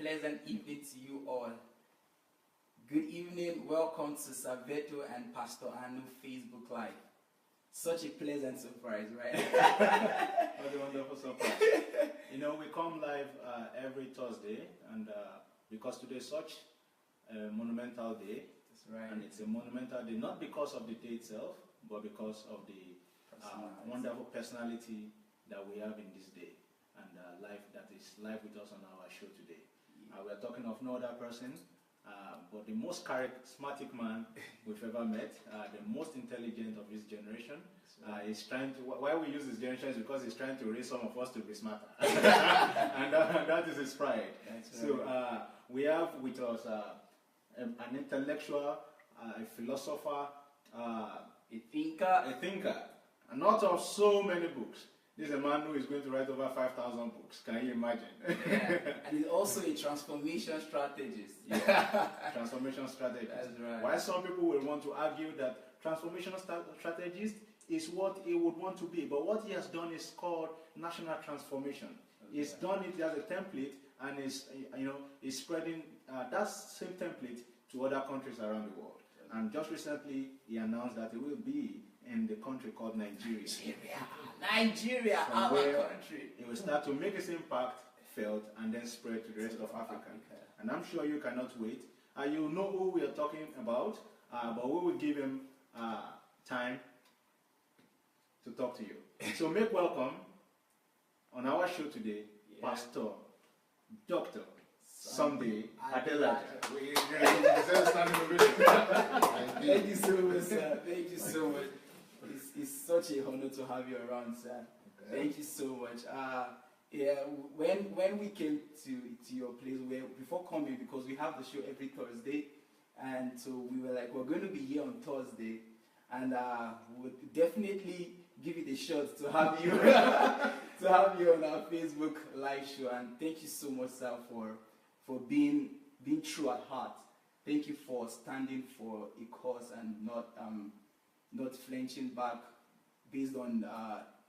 pleasant evening to you all. Good evening, welcome to Saveto and Pastor Anu Facebook Live. Such a pleasant surprise, right? What a wonderful surprise. You know, we come live every Thursday, and because today is such a monumental day. That's right. And it's a monumental day, not because of the day itself, but because of the wonderful personality that we have in this day, and life that is live with us on our show today. Yeah. We are talking of no other person, but the most charismatic man we've ever met, the most intelligent of his generation. He's trying to, why we use his generation is because he's trying to raise some of us to be smarter. And that is his pride. That's right. So we have with us an intellectual, a philosopher, a thinker, an author of so many books. This is a man who is going to write over 5,000 books. Can you imagine? Yeah. And he's also a transformation strategist. Yeah. Transformation strategist. That's right. Why some people will want to argue that transformation strategist is what he would want to be, but what he has done is called national transformation. Okay. He's done it as a template, and is spreading that same template to other countries around the world. Okay. And just recently, he announced that he will be in the country called Nigeria. Nigeria, our country. He will start to make his impact felt and then spread to the rest of Africa. And I'm sure you cannot wait. You know who we are talking about, but we will give him time to talk to you. So make welcome on our show today, Pastor Dr. Sandey Adelaja. Thank you so much, sir. Thank you so much. It's such a honor to have you around, sir. Okay. Thank you so much. When we came to your place, before coming, because we have the show every Thursday, and so we were like, we're going to be here on Thursday, and we'll definitely give it a shot to have you on our Facebook live show. And thank you so much, sir, for being true at heart. Thank you for standing for a cause and not flinching back based on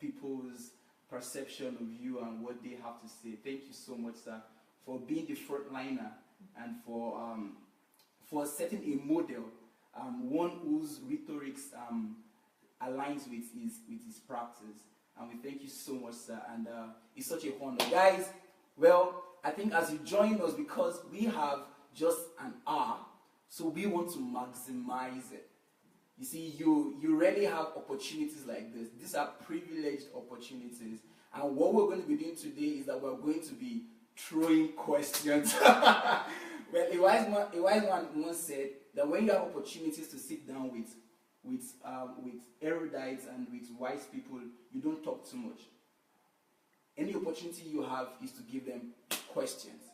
people's perception of you and what they have to say. Thank you so much, sir, for being the frontliner and for setting a model, one whose rhetorics aligns with his practice. And we thank you so much, sir. And it's such a honor, guys. Well, I think as you join us, because we have just an hour, so we want to maximize it. You see, you rarely have opportunities like this. These are privileged opportunities. And what we're going to be doing today is that we're going to be throwing questions. Well, a wise man once said that when you have opportunities to sit down with erudites and with wise people, you don't talk too much. Any opportunity you have is to give them questions.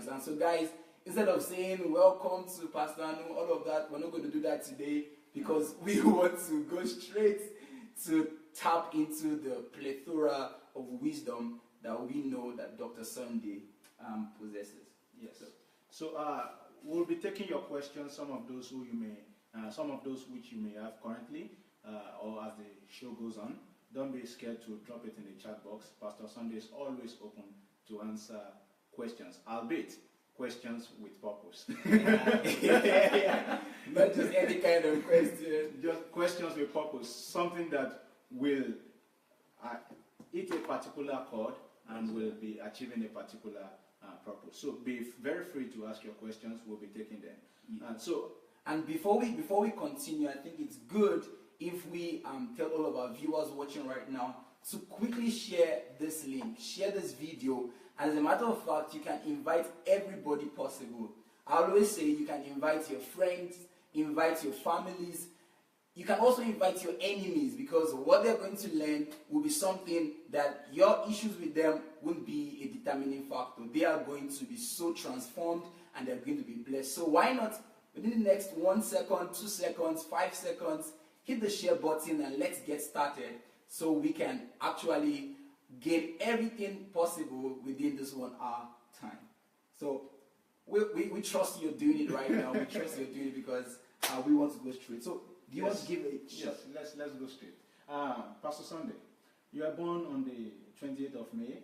And so, guys, instead of saying welcome to Pastor Anu, all of that, we're not going to do that today, because we want to go straight to tap into the plethora of wisdom that we know that Dr. Sandey possesses. Yes. So we'll be taking your questions, some of those which you may have currently, or as the show goes on. Don't be scared to drop it in the chat box. Pastor Sandey is always open to answer questions, albeit questions with purpose. Yeah. Not just any kind of question. Just questions with purpose. Something that will hit a particular chord and will be achieving a particular purpose. So be very free to ask your questions. We'll be taking them. Yeah. And before we continue, I think it's good if we tell all of our viewers watching right now to quickly share this link, share this video. As a matter of fact, you can invite everybody possible. I always say you can invite your friends, invite your families. You can also invite your enemies, because what they're going to learn will be something that your issues with them won't be a determining factor. They are going to be so transformed and they're going to be blessed. So why not, within the next 1 second, 2 seconds, 5 seconds, hit the share button and let's get started so we can actually get everything possible within this 1 hour time. So we trust you're doing it right now. We trust you're doing it because we want to go straight. So do you want to give a Yes, let's go straight. Pastor Sandey, you were born on the 28th of May,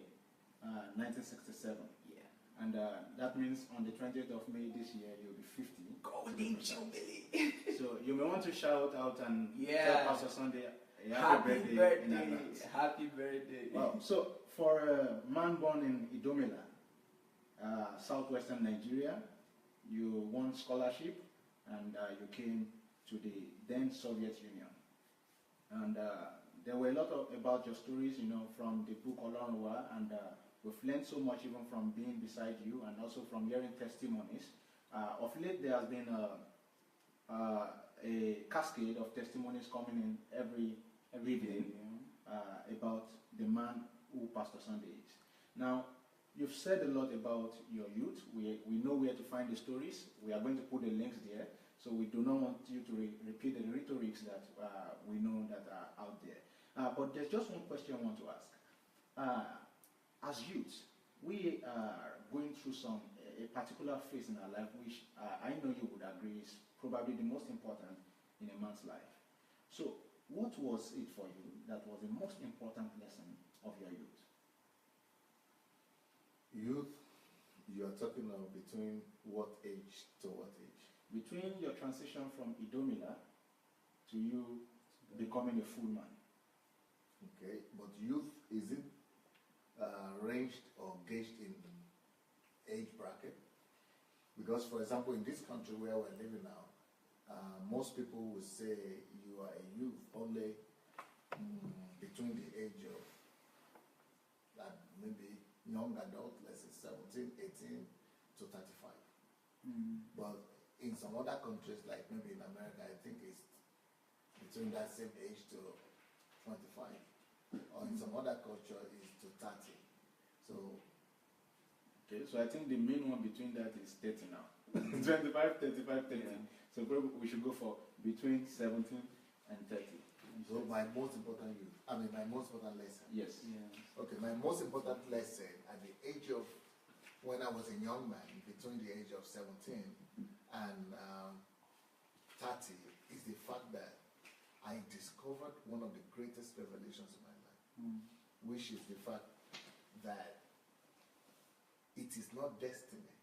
1967. Yeah. And that means on the 20th of May this year, you'll be 50. Golden Jubilee. So you may want to shout out and Yeah. tell Pastor Sandey Happy birthday. in advance. Happy birthday. Wow. So for a man born in Idomela, southwestern Nigeria, you won scholarship and you came to the then Soviet Union. And there were a lot about your stories, from the book Olorunwa, and we've learned so much even from being beside you and also from hearing testimonies. Of late, there has been a cascade of testimonies coming in every evening about the man who Pastor Sandey is. Now, you've said a lot about your youth. We know where to find the stories. We are going to put the links there. So we do not want you to repeat the rhetorics that we know that are out there. But there's just one question I want to ask. As youths, we are going through a particular phase in our life which I know you would agree is probably the most important in a man's life. So what was it for you that was the most important lesson of your youth? Youth, you are talking of between what age to what age? Between your transition from Idomila to you becoming a full man. Okay, but youth, is it ranged or gauged in age bracket? Because, for example, in this country where we're living now, most people will say you are a youth only between the age of maybe young adult, let's say 17, 18 to 35. But in some other countries, like maybe in America, I think it's between that same age to 25. Or in some other culture, it's to 30. So, okay, so I think the main one between that is 30 now. 25, 35, 30. Yeah. So probably we should go for between 17 and 30. so my most important lesson. Yes. Okay, my most important lesson at the age of, when I was a young man, between the age of 17 and 30, is the fact that I discovered one of the greatest revelations in my life, which is the fact that it is not destiny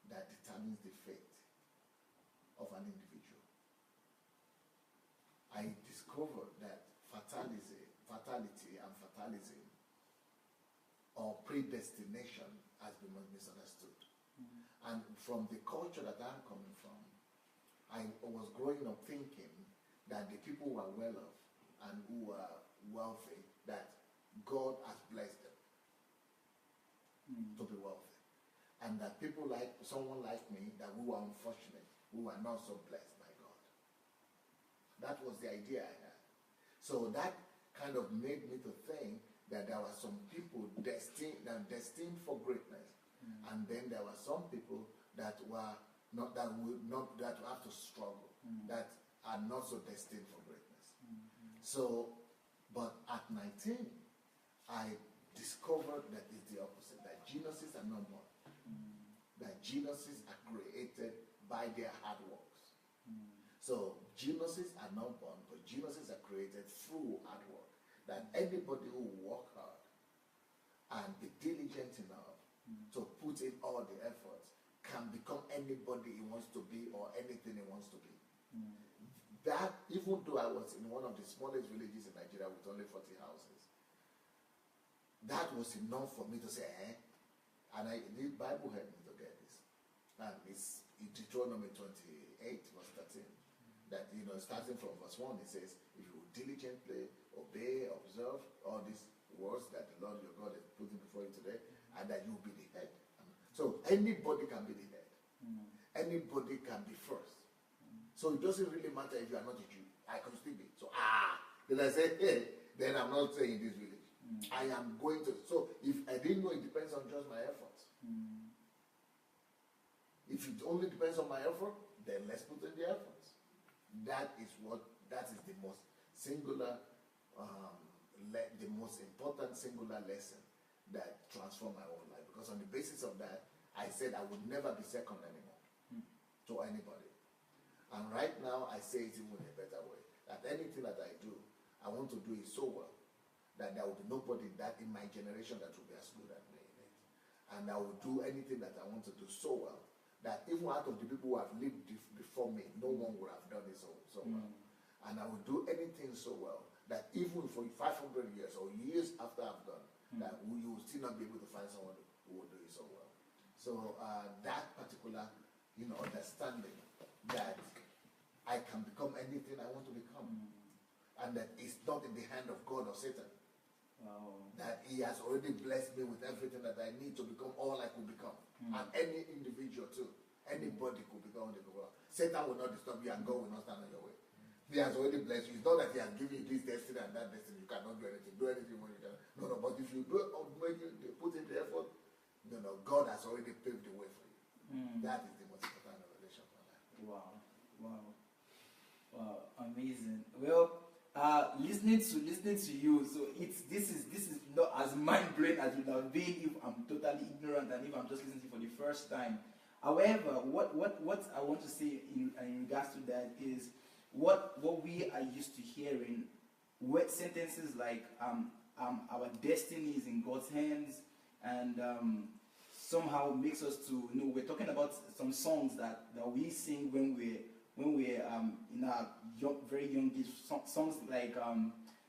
that determines the fate of an individual. I discovered that fatality and fatalism, or predestination, has been misunderstood. And from the culture that I'm coming from, I was growing up thinking that the people who are well off and who are wealthy, that God has blessed them to be wealthy. And that people like someone like me, that who are unfortunate, who are not so blessed by God. That was the idea I had. So that kind of made me to think that there were some people destined for greatness, and then there were some people that were not, that have to struggle, that are not so destined for greatness. So, but at 19, I discovered that it's the opposite, that geniuses are not born, that geniuses are created by their hard works. So geniuses are not born, but geniuses are created through hard work. That anybody who work hard and be diligent enough to put in all the efforts can become anybody he wants to be or anything he wants to be. That, even though I was in one of the smallest villages in Nigeria with only 40 houses, that was enough for me to say, and the Bible helped me to get this. And it's in Deuteronomy 28, verse 13. That, starting from verse 1, it says, if you diligently obey, observe all these words that the Lord your God is putting before you today, and that you will be the head. So anybody can be the head. Anybody can be first. So it doesn't really matter if you are not a Jew. I can still be. So, then I say, then I'm not saying in this village. I am going to. So if I didn't know, it depends on just my efforts. If it only depends on my effort, then let's put in the efforts. That is the most singular, the most important singular lesson that transformed my own life. Because on the basis of that, I said I would never be second anymore to anybody. And right now, I say it even in a better way. That anything that I do, I want to do it so well that there will be nobody that in my generation that will be as good as me in it. and I will do anything that I want to do so well that even out of the people who have lived before me, no one would have done it so well. And I will do anything so well that even for 500 years or years after I've done, that you will still not be able to find someone who will do it so well. So that particular, understanding that I can become anything I want to become, and that it's not in the hand of God or Satan. Wow. That He has already blessed me with everything that I need to become all I could become, and any individual too, anybody could become what they could become. Satan will not disturb you, and God will not stand on your way. He has already blessed you. It's not that He has given you this destiny and that destiny. You cannot do anything. Do anything when you can. No. But if you do it, when you put in the effort, God has already paved the way for you. That is the most important revelation for life. Wow, amazing. Well, listening to you, so this is not as mind blowing as it would have been if I'm totally ignorant and if I'm just listening to you for the first time. However, what I want to say in regards to that is what we are used to hearing, sentences like our destiny is in God's hands, and somehow makes us to we're talking about some songs that we sing when we're in our very young age, songs like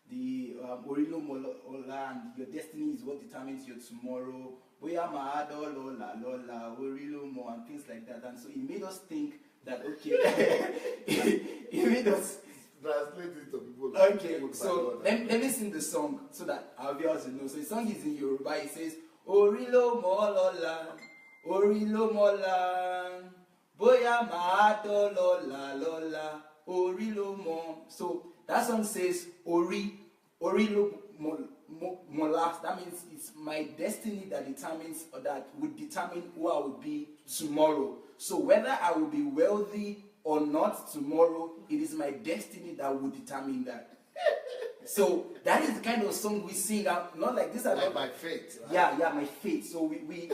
the Orilo Mola and your destiny is what determines your tomorrow, Boya Maado Lola Orilo Mo, and things like that. And so it made us think that it made us translate it to people. Okay, so let me sing the song so that our viewers will know. So the song is in Yoruba. It says Orilo Molola, Orilo Mola, Boya Maado Lola, Orilo Mo. So that song says Orilo Mola. That means it's my destiny that determines, or that would determine who I will be tomorrow. So whether I will be wealthy or not tomorrow, it is my destiny that will determine that. So that is the kind of song we sing. Not like this. Like my faith. Right? Yeah, my faith. So we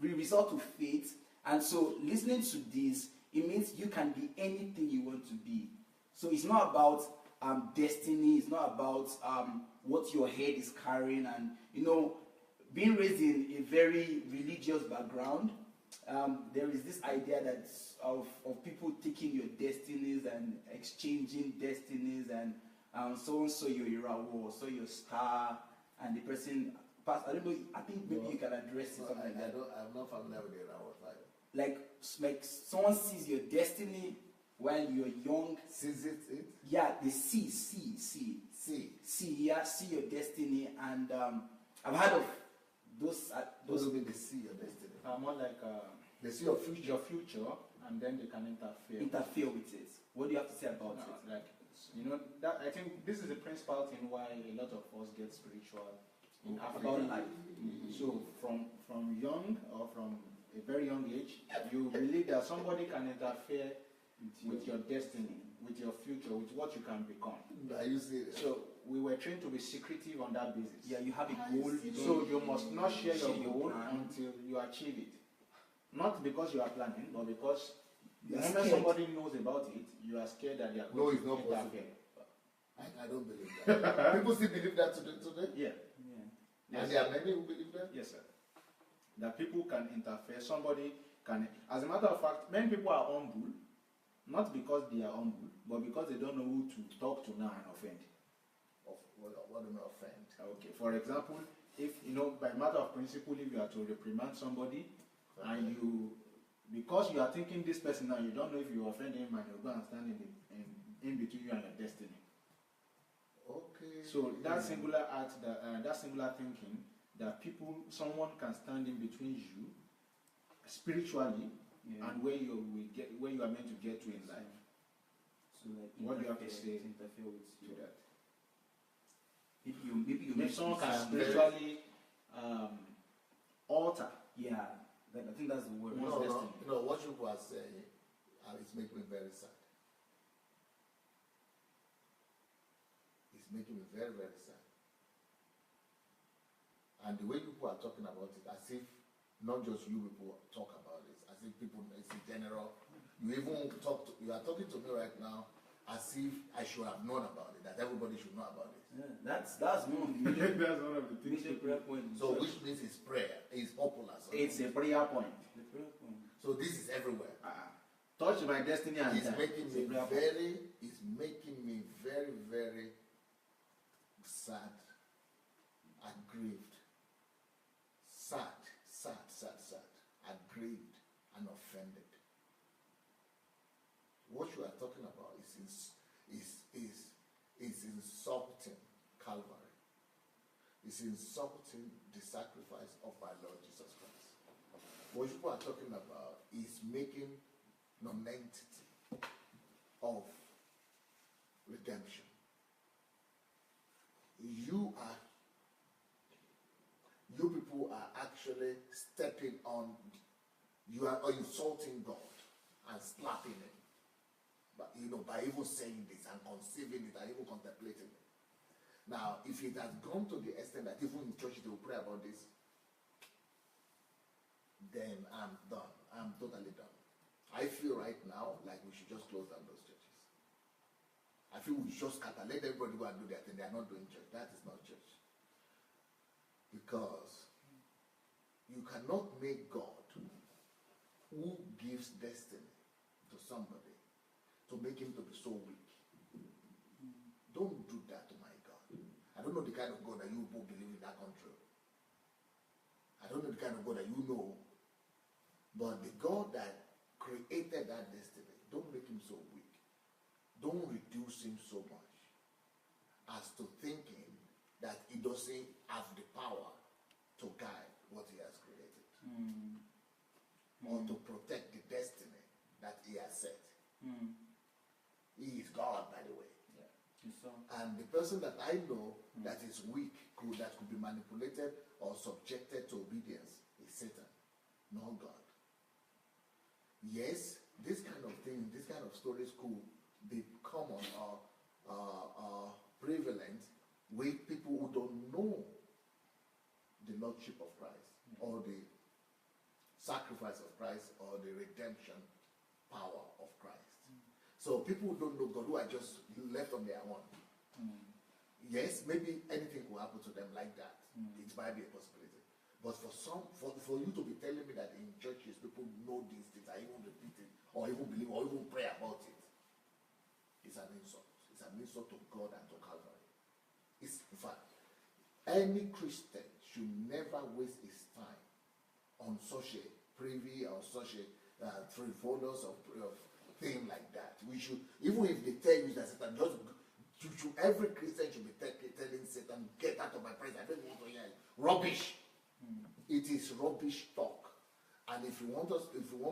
resort to faith, and so listening to this, it means you can be anything you want to be. So it's not about destiny. It's not about what your head is carrying, and being raised in a very religious background. There is this idea that of people taking your destinies and exchanging destinies, and so your Irawo, so your star, and the person pass. I don't know. I think maybe you can address it something like that. I'm not familiar with the Irawo type. Like someone sees your destiny while you're young. Sees it? Yeah, they see. Yeah, see your destiny, and I've heard of those mean they see your destiny. More like they see your future. And then they can interfere with it. What do you have to say about it? Like, that I think this is the principal thing why a lot of us get spiritual in Africa. About life. So from young, or from a very young age, you believe that somebody can interfere with your destiny, with your future, with what you can become. Are you serious? So we were trained to be secretive on that basis. Yeah, you have a goal. So you must not share your goal until you achieve it. Not because you are planning, but because the moment somebody knows about it, you are scared that they are going to interfere. I don't believe that. People still believe that today? Yeah. And there are many who believe that? Yes, sir. That people can interfere. Somebody can. As a matter of fact, many people are humble, not because they are humble, but because they don't know who to talk to now and offend. What do you mean offend? Okay. For example, if by matter of principle, if you are to reprimand somebody, and because you are thinking this person now, you don't know if you offend him, and you go and stand in between you and your destiny. Okay. So that singular act, that singular thinking, that someone can stand in between you spiritually, and where you are meant to get to in life. So like, what do you have to say interfere with to that? Maybe you if someone can spiritually alter. Yeah. I think that's the word. No, what you were saying, it's making me very sad. It's making me very, very sad. And the way people are talking about it, as if not just you people talk about it, as if people, it's in general. You are talking to me right now as if I should have known about it, that everybody should know about it. Yeah, that's one of the that's one of the things. prayer points. So which means it's a prayer point. The prayer point. So this is everywhere. Touch my destiny and It's die. making It's a me prayer point. very, very sad and grieved. Sad, aggrieved and offended. What you are talking about is insulting Calvary. It's insulting the sacrifice of our Lord Jesus Christ. What you are talking about is making non-entity of redemption. You people are actually stepping on, you are insulting God and slapping him. But by even saying this and conceiving it and even contemplating it. Now, if it has gone to the extent that even in church they will pray about this, then I'm done. I'm totally done. I feel right now like we should just close down those churches. I feel we should just scatter. Let everybody go and do their thing. They are not doing church. That is not church. Because you cannot make God, who gives destiny to somebody, to make him to be so weak. Don't do that to my God. I don't know the kind of God that you both believe in that country. I don't know the kind of God that you know. But the God that created that destiny, don't make him so weak. Don't reduce him so much as to thinking that he doesn't have the power to guide what he has created. Or to protect the destiny that he has set. He is God, by the way. And the person that I know that is weak, that could be manipulated or subjected to obedience, is Satan, not God. Yes, this kind of thing, this kind of stories could be common or prevalent with people who don't know the Lordship of Christ or the sacrifice of Christ or the redemption power of Christ. So people who don't know God, who are just left on their own. Yes, maybe anything will happen to them like that. It might be a possibility. But for you to be telling me that in churches people know these things, I even repeat it, or even believe, or even pray about it, it's an insult. It's an insult to God and to Calvary. It's, in fact, any Christian should never waste his time on such a privy or such a frivolous of thing like that. We should, even if they tell you that Satan, every Christian should be telling Satan, get out of my presence. I don't want to hear it. Rubbish. It is rubbish talk. And if you want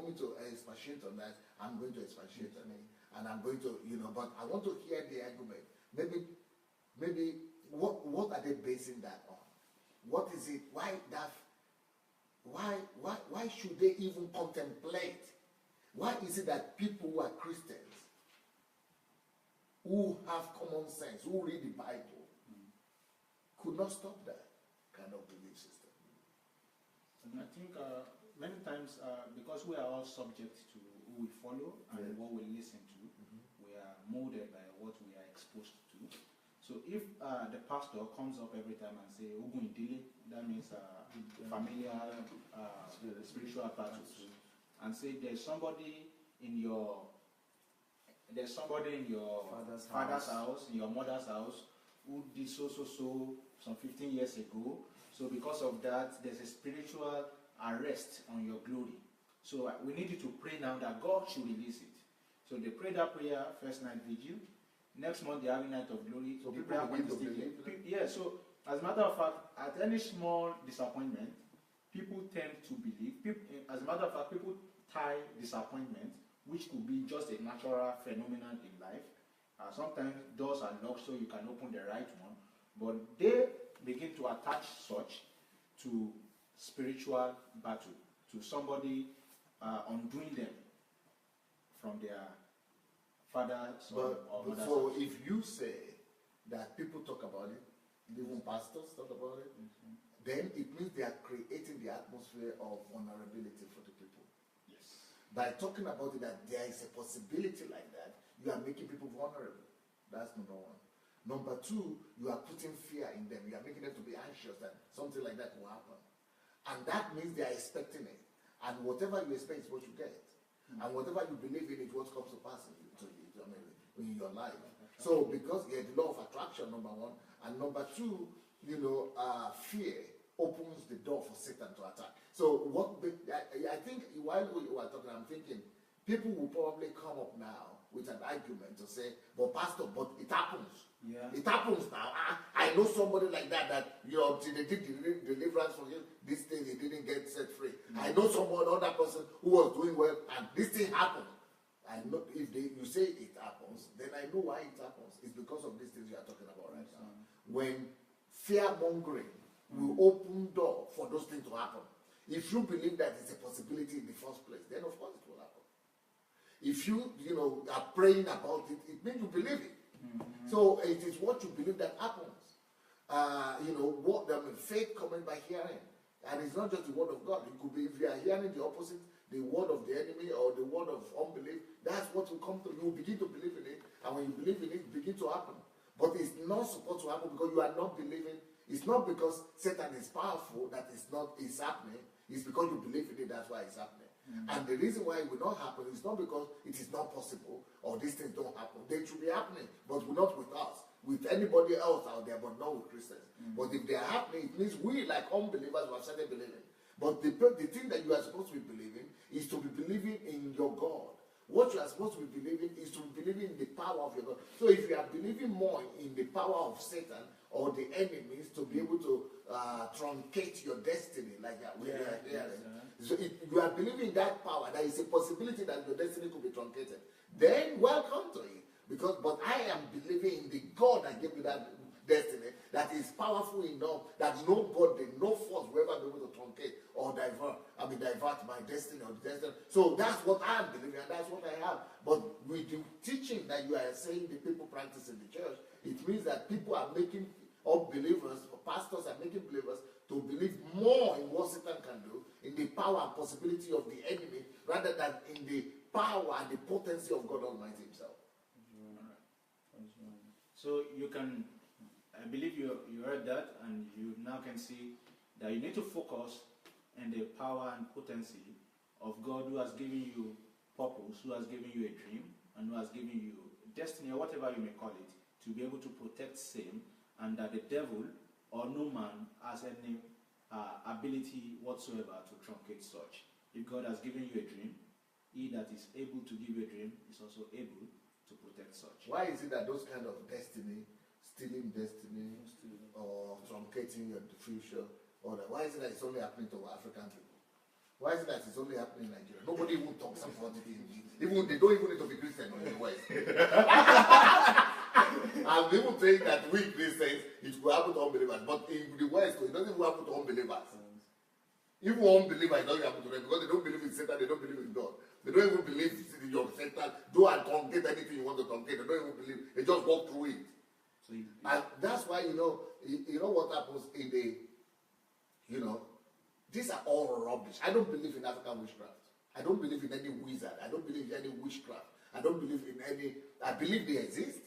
me to expatiate on that, I'm going to expatiate on it. And I'm going to, but I want to hear the argument. Maybe what are they basing that on? What is it? Why should they even contemplate? Why is it that people who are Christians, who have common sense, who read the Bible, could not stop that kind of belief system? And I think many times, because we are all subject to who we follow and what we listen to, we are molded by what we are exposed to. So if the pastor comes up every time and say, Ogun Idile, that means familiar spiritual battles, and say there's somebody in your father's house, in your mother's house, who did so some 15 years ago. So because of that, there's a spiritual arrest on your glory. So we need you to pray now that God should release it. So they pray that prayer, first night vigil. Next month, they're having night of glory. So the people prayer begin point to is still believe there. Yeah, so as a matter of fact, at any small disappointment, people tend to believe. As a matter of fact, people tie disappointment, which could be just a natural phenomenon in life. Sometimes doors are locked so you can open the right one, but they begin to attach such to spiritual battle, to somebody undoing them from their father, son, or mother's So house. if you say that people talk about it, even pastors talk about it, then it means they are creating the atmosphere of vulnerability for the people. Yes. By talking about it, that there is a possibility like that, you are making people vulnerable. That's number one. Number two, you are putting fear in them. You are making them to be anxious that something like that will happen. And that means they are expecting it. And whatever you expect is what you get. And whatever you believe in is what comes to pass in your life. So because the law of attraction, number one, and number two, fear opens the door for Satan to attack. So I think while we were talking, I'm thinking people will probably come up now with an argument to say, but pastor, but it happens. Yeah. It happens now. I know somebody like that they did deliverance for him, this thing he didn't get set free. I know other person who was doing well and this thing happened. I know if you say it happens, then I know why it happens. It's because of these things you are talking about right now. When fear mongering will open door for those things to happen. If you believe that it's a possibility in the first place, then of course it will happen. If you are praying about it, it means you believe it. So it is what you believe that happens. Faith coming by hearing. And it's not just the word of God. It could be if you are hearing the opposite, the word of the enemy or the word of unbelief, that's what will come to you. You begin to believe in it, and when you believe in it, it begins to happen. But it's not supposed to happen because you are not believing. It's not because Satan is powerful that it's happening. It's because you believe in it, that's why it's happening. And the reason why it will not happen is not because it is not possible or these things don't happen. They should be happening, but not with us, with anybody else out there, but not with Christians. But if they are happening, it means we, like unbelievers, have started believing. But the thing that you are supposed to be believing is to be believing in your God. What you are supposed to be believing is to be believing in the power of your God. So if you are believing more in the power of Satan or the enemies to be able to truncate your destiny, like we are hearing. So if you are believing in that power, there is a possibility that your destiny could be truncated. Then welcome to it. But I am believing in the God that gave me that destiny that is powerful enough that nobody, no force will ever be able to truncate or divert my destiny or the destiny. So that's what I am believing and that's what I have. But with the teaching that you are saying the people practice in the church, it means that people are making unbelievers, or pastors are making believers to believe more in what Satan can do, in the power and possibility of the enemy, rather than in the power and the potency of God Almighty himself. So you can, I believe you heard that, and you now can see that you need to focus on the power and potency of God who has given you purpose, who has given you a dream, and who has given you destiny, or whatever you may call it, to be able to protect same, and that the devil or no man has any ability whatsoever to truncate such. If God has given you a dream, he that is able to give you a dream is also able to protect such. Why is it that those kind of destiny, stealing destiny, or truncating your future, or that, why is it that it's only happening to African people? Why is it that it's only happening in Nigeria? Nobody even talks about it. Even they don't even need to be Christian in the West. I'm even saying that we Christians, it will happen to unbelievers, but in the West, it doesn't even happen to unbelievers. Even unbelievers, it doesn't happen to them because they don't believe in Satan, they don't believe in God. They don't even believe in your Satan. Do and truncate anything you want to truncate. They don't even believe. They just walk through it. And that's why, you know what happens in the, these are all rubbish. I don't believe in African witchcraft. I don't believe in any wizard. I don't believe in any witchcraft. I don't believe in any, I believe they exist.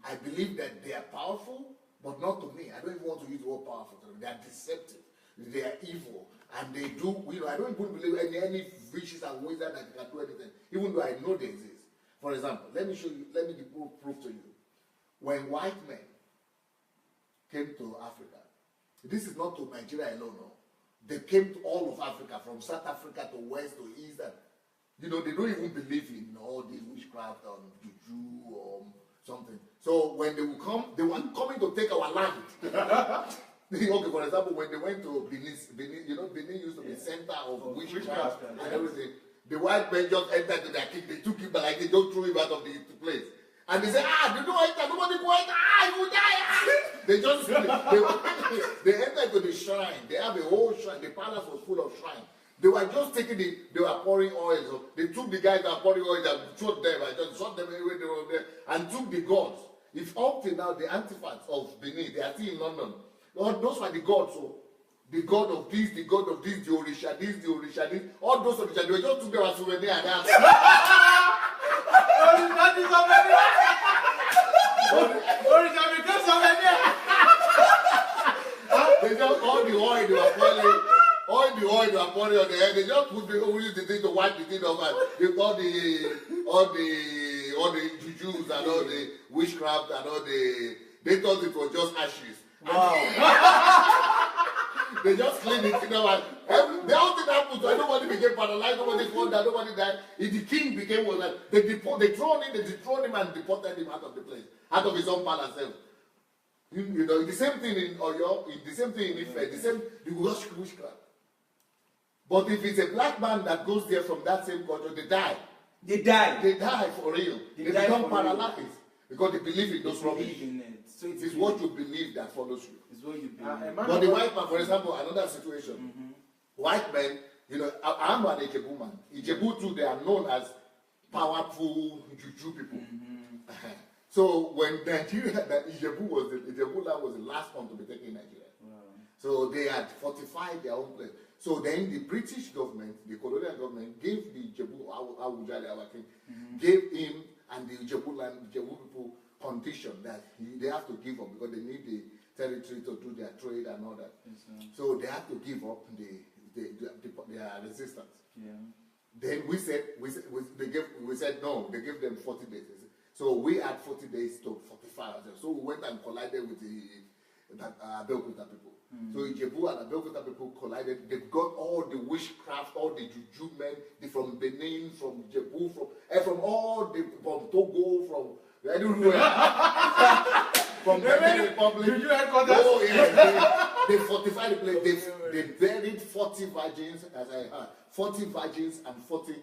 I believe that they are powerful, but not to me. I don't even want to use the word powerful to them. They are deceptive. They are evil. And they do, I don't even believe any witches and wizards that can do anything, even though I know they exist. For example, let me give proof to you. When white men came to Africa, this is not to Nigeria alone, no. They came to all of Africa, from South Africa to West to East, and they don't even believe in all these witchcraft or juju or something. So when they would come, they were coming to take our land. Okay, for example, when they went to Benin, Benin used to be center of witchcraft and everything. The white men just entered to their king, they took him, but like they don't throw him out of the place. And they said, they don't enter, nobody go enter, you die, They just, they entered to the shrine. They have a whole shrine. The palace was full of shrine. They were just taking they were pouring oil. So they took the guys that were pouring oil and shot them. I just shot them anyway they were there and took the gods. If up till now, the artifacts of Benin, they are still in London. Those were the gods. So the god of this, the god of this, the Orisha, this, the Orisha, this. All those Orisha, they were just took them as souvenir and that. They just all the oil they were pouring, all the oil they are pouring on the head, they just put the thing to wipe the thing off, and they all the jujus and all the witchcraft and all they thought it was just ashes. Wow. They just cleaned it, you know, and the whole thing happened, so nobody became paralyzed, nobody fall down, nobody died. The king became one. They dethroned him and deported him out of the place, out of his own palace. You know, the same thing in Oyo, the same thing in Ife, the same witchcraft. But if it's a black man that goes there from that same culture, they die. They die. They die for real. They become paralyzed because they believe in those rubbish. So it is what you believe that follows you. It's what you believe. But the white man, for example, another situation. White men, you know, I'm an Ijebu man. Ijebu too, they are known as powerful Juju people. So when Nigeria, that Ijebu land was the last one to be taken in Nigeria. So they had fortified their own place. So then the British government, the colonial government, gave the Ijebu, Awujale, our king, gave him and the Ijebu people condition that they have to give up because they need the territory to do their trade and all that. So they have to give up their resistance. Then we said no, they gave them 40 days. So we had 40 days to fortify ourselves. So we went and collided with the Abeokuta people. So Ijebu and Abeokuta people collided. They've got all the witchcraft, all the juju men, from Benin, from Ijebu, from Togo, from everywhere. From the Benin Republic. Oh yeah, they fortified the place. They buried 40 virgins, as I heard, 40 virgins and 40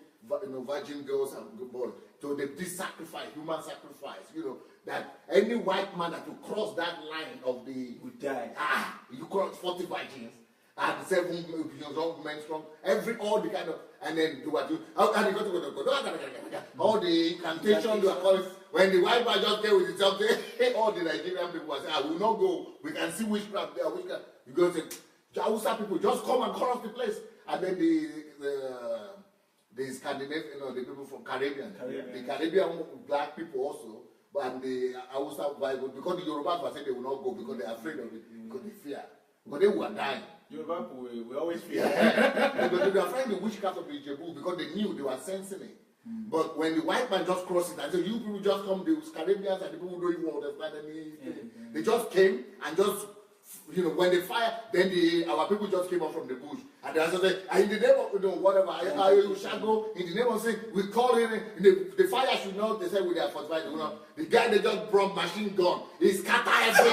virgin girls and boys. So they did sacrifice, human sacrifice. You know that any white man that will cross that line of the would die. You cross 40 virgins and 7 young men strong. All the kind of, and then do what you. All the incantation you are calling. When the white man just came with himself, all the Nigerian people were saying, I will not go. We can see witchcraft there. Witchcraft. You go say, Hausa people, just come and call off the place. And then the Scandinavian, the people from Caribbean. The Caribbean black people also, and the Hausa Bible, because the Yorubas were saying they will not go because they are afraid of it, because they fear. Because they were dying. Yoruba people, we always fear. Because they were afraid of the witchcraft of the Ijebu because they knew they were sensing it. But when the white man just crossed it and said, you people just come, the Caribbeans and the people who don't even understand anything, they just came and just, when they fire, then our people just came up from the bush. And they said, in the name of, whatever, I shall go, in the name of saying, we call in the fire should not, they said, we are fortified. The guy, they just brought machine gun. He scatter everything.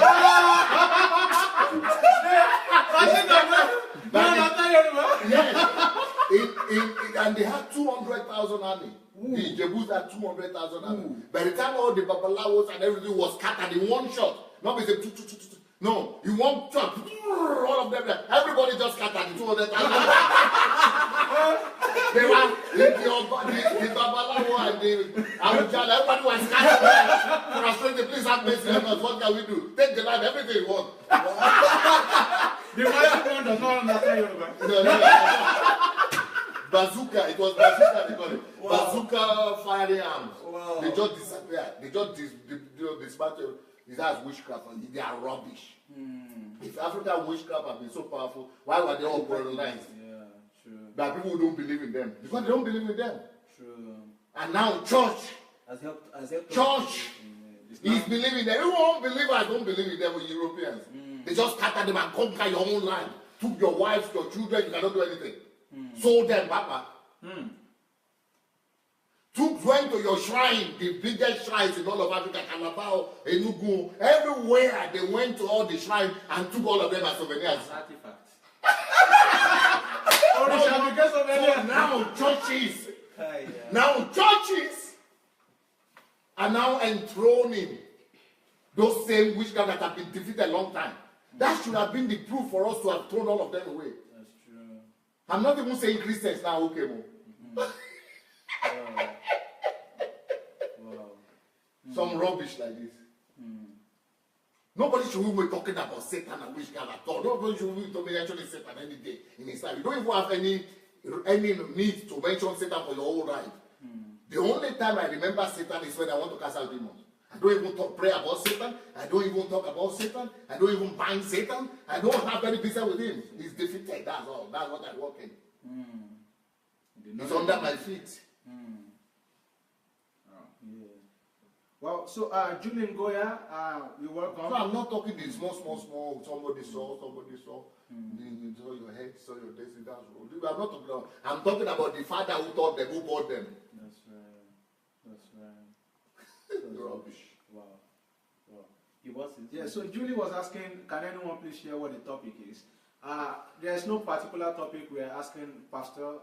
Yes. And they had 200,000 army. The Jebus had 200,000 army. By the time all the Babalawos and everything was scattered in one shot, not be saying, no, in one shot, all of them, everybody just scattered in 200,000. They were, the Babalawo and the Adelajah, everybody was scattered there. Frustrated, please have mercy on us. What can we do? Take the land, everything won. The white man does not understand Yoruba. No. Bazooka, it was bazooka they call it. Wow. Bazooka firing arms. Wow. They just disappeared. They just dismantled. It has witchcraft and they are rubbish. If African witchcraft have been so powerful, why were they all colonized? Yeah, true. That people don't believe in them. Because they don't believe in them. True. And now church has helped church is believing them. Everyone believers don't believe in them with Europeans. They just scatter them and conquer your own land. Took your wives, your children, you cannot do anything. Sold them, Papa. Went to your shrine, the biggest shrines in all of Africa, Calabao, Enugu, everywhere they went to all the shrines and took all of them as souvenirs. Artifacts. Now churches are now enthroning those same witchcraft that have been defeated a long time. That should have been the proof for us to have thrown all of them away. That's true. I'm not even saying Christians now, okay, Some rubbish like this. Nobody should be talking about Satan and witchcraft at all. Nobody should be talking actually Satan any day in his life. You don't even have any need to mention Satan for your whole life. The only time I remember Satan is when I want to cast out demons. And don't even pray about Satan. I don't even talk about Satan. I don't even bind Satan. I don't have any business with him. He's defeated. That's all. That's what I walk in. He's under my feet. Yeah. Well, so Julian Goya, we welcome. So I'm not talking the small. Somebody saw. You saw your head, saw your destiny. That's all. I'm not talking about. I'm talking about the father who taught them, who bought them. That's right. Rubbish. Wow. Yeah. So Julie was asking, can anyone please share what the topic is? There's no particular topic. We are asking Pastor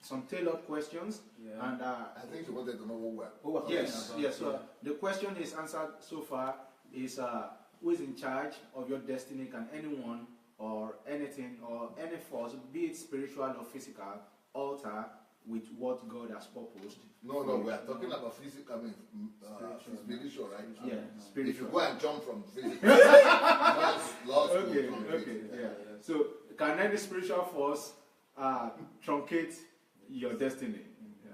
some tailored questions, and I think she wanted to know what we're yes. So the question is answered so far is who is in charge of your destiny? Can anyone or anything or any force, be it spiritual or physical, alter with what God has purposed? No, we are talking about physical. I mean, spiritual, right? Yeah, spiritual. If you go and jump from physical, okay. So, can any spiritual force truncate your destiny?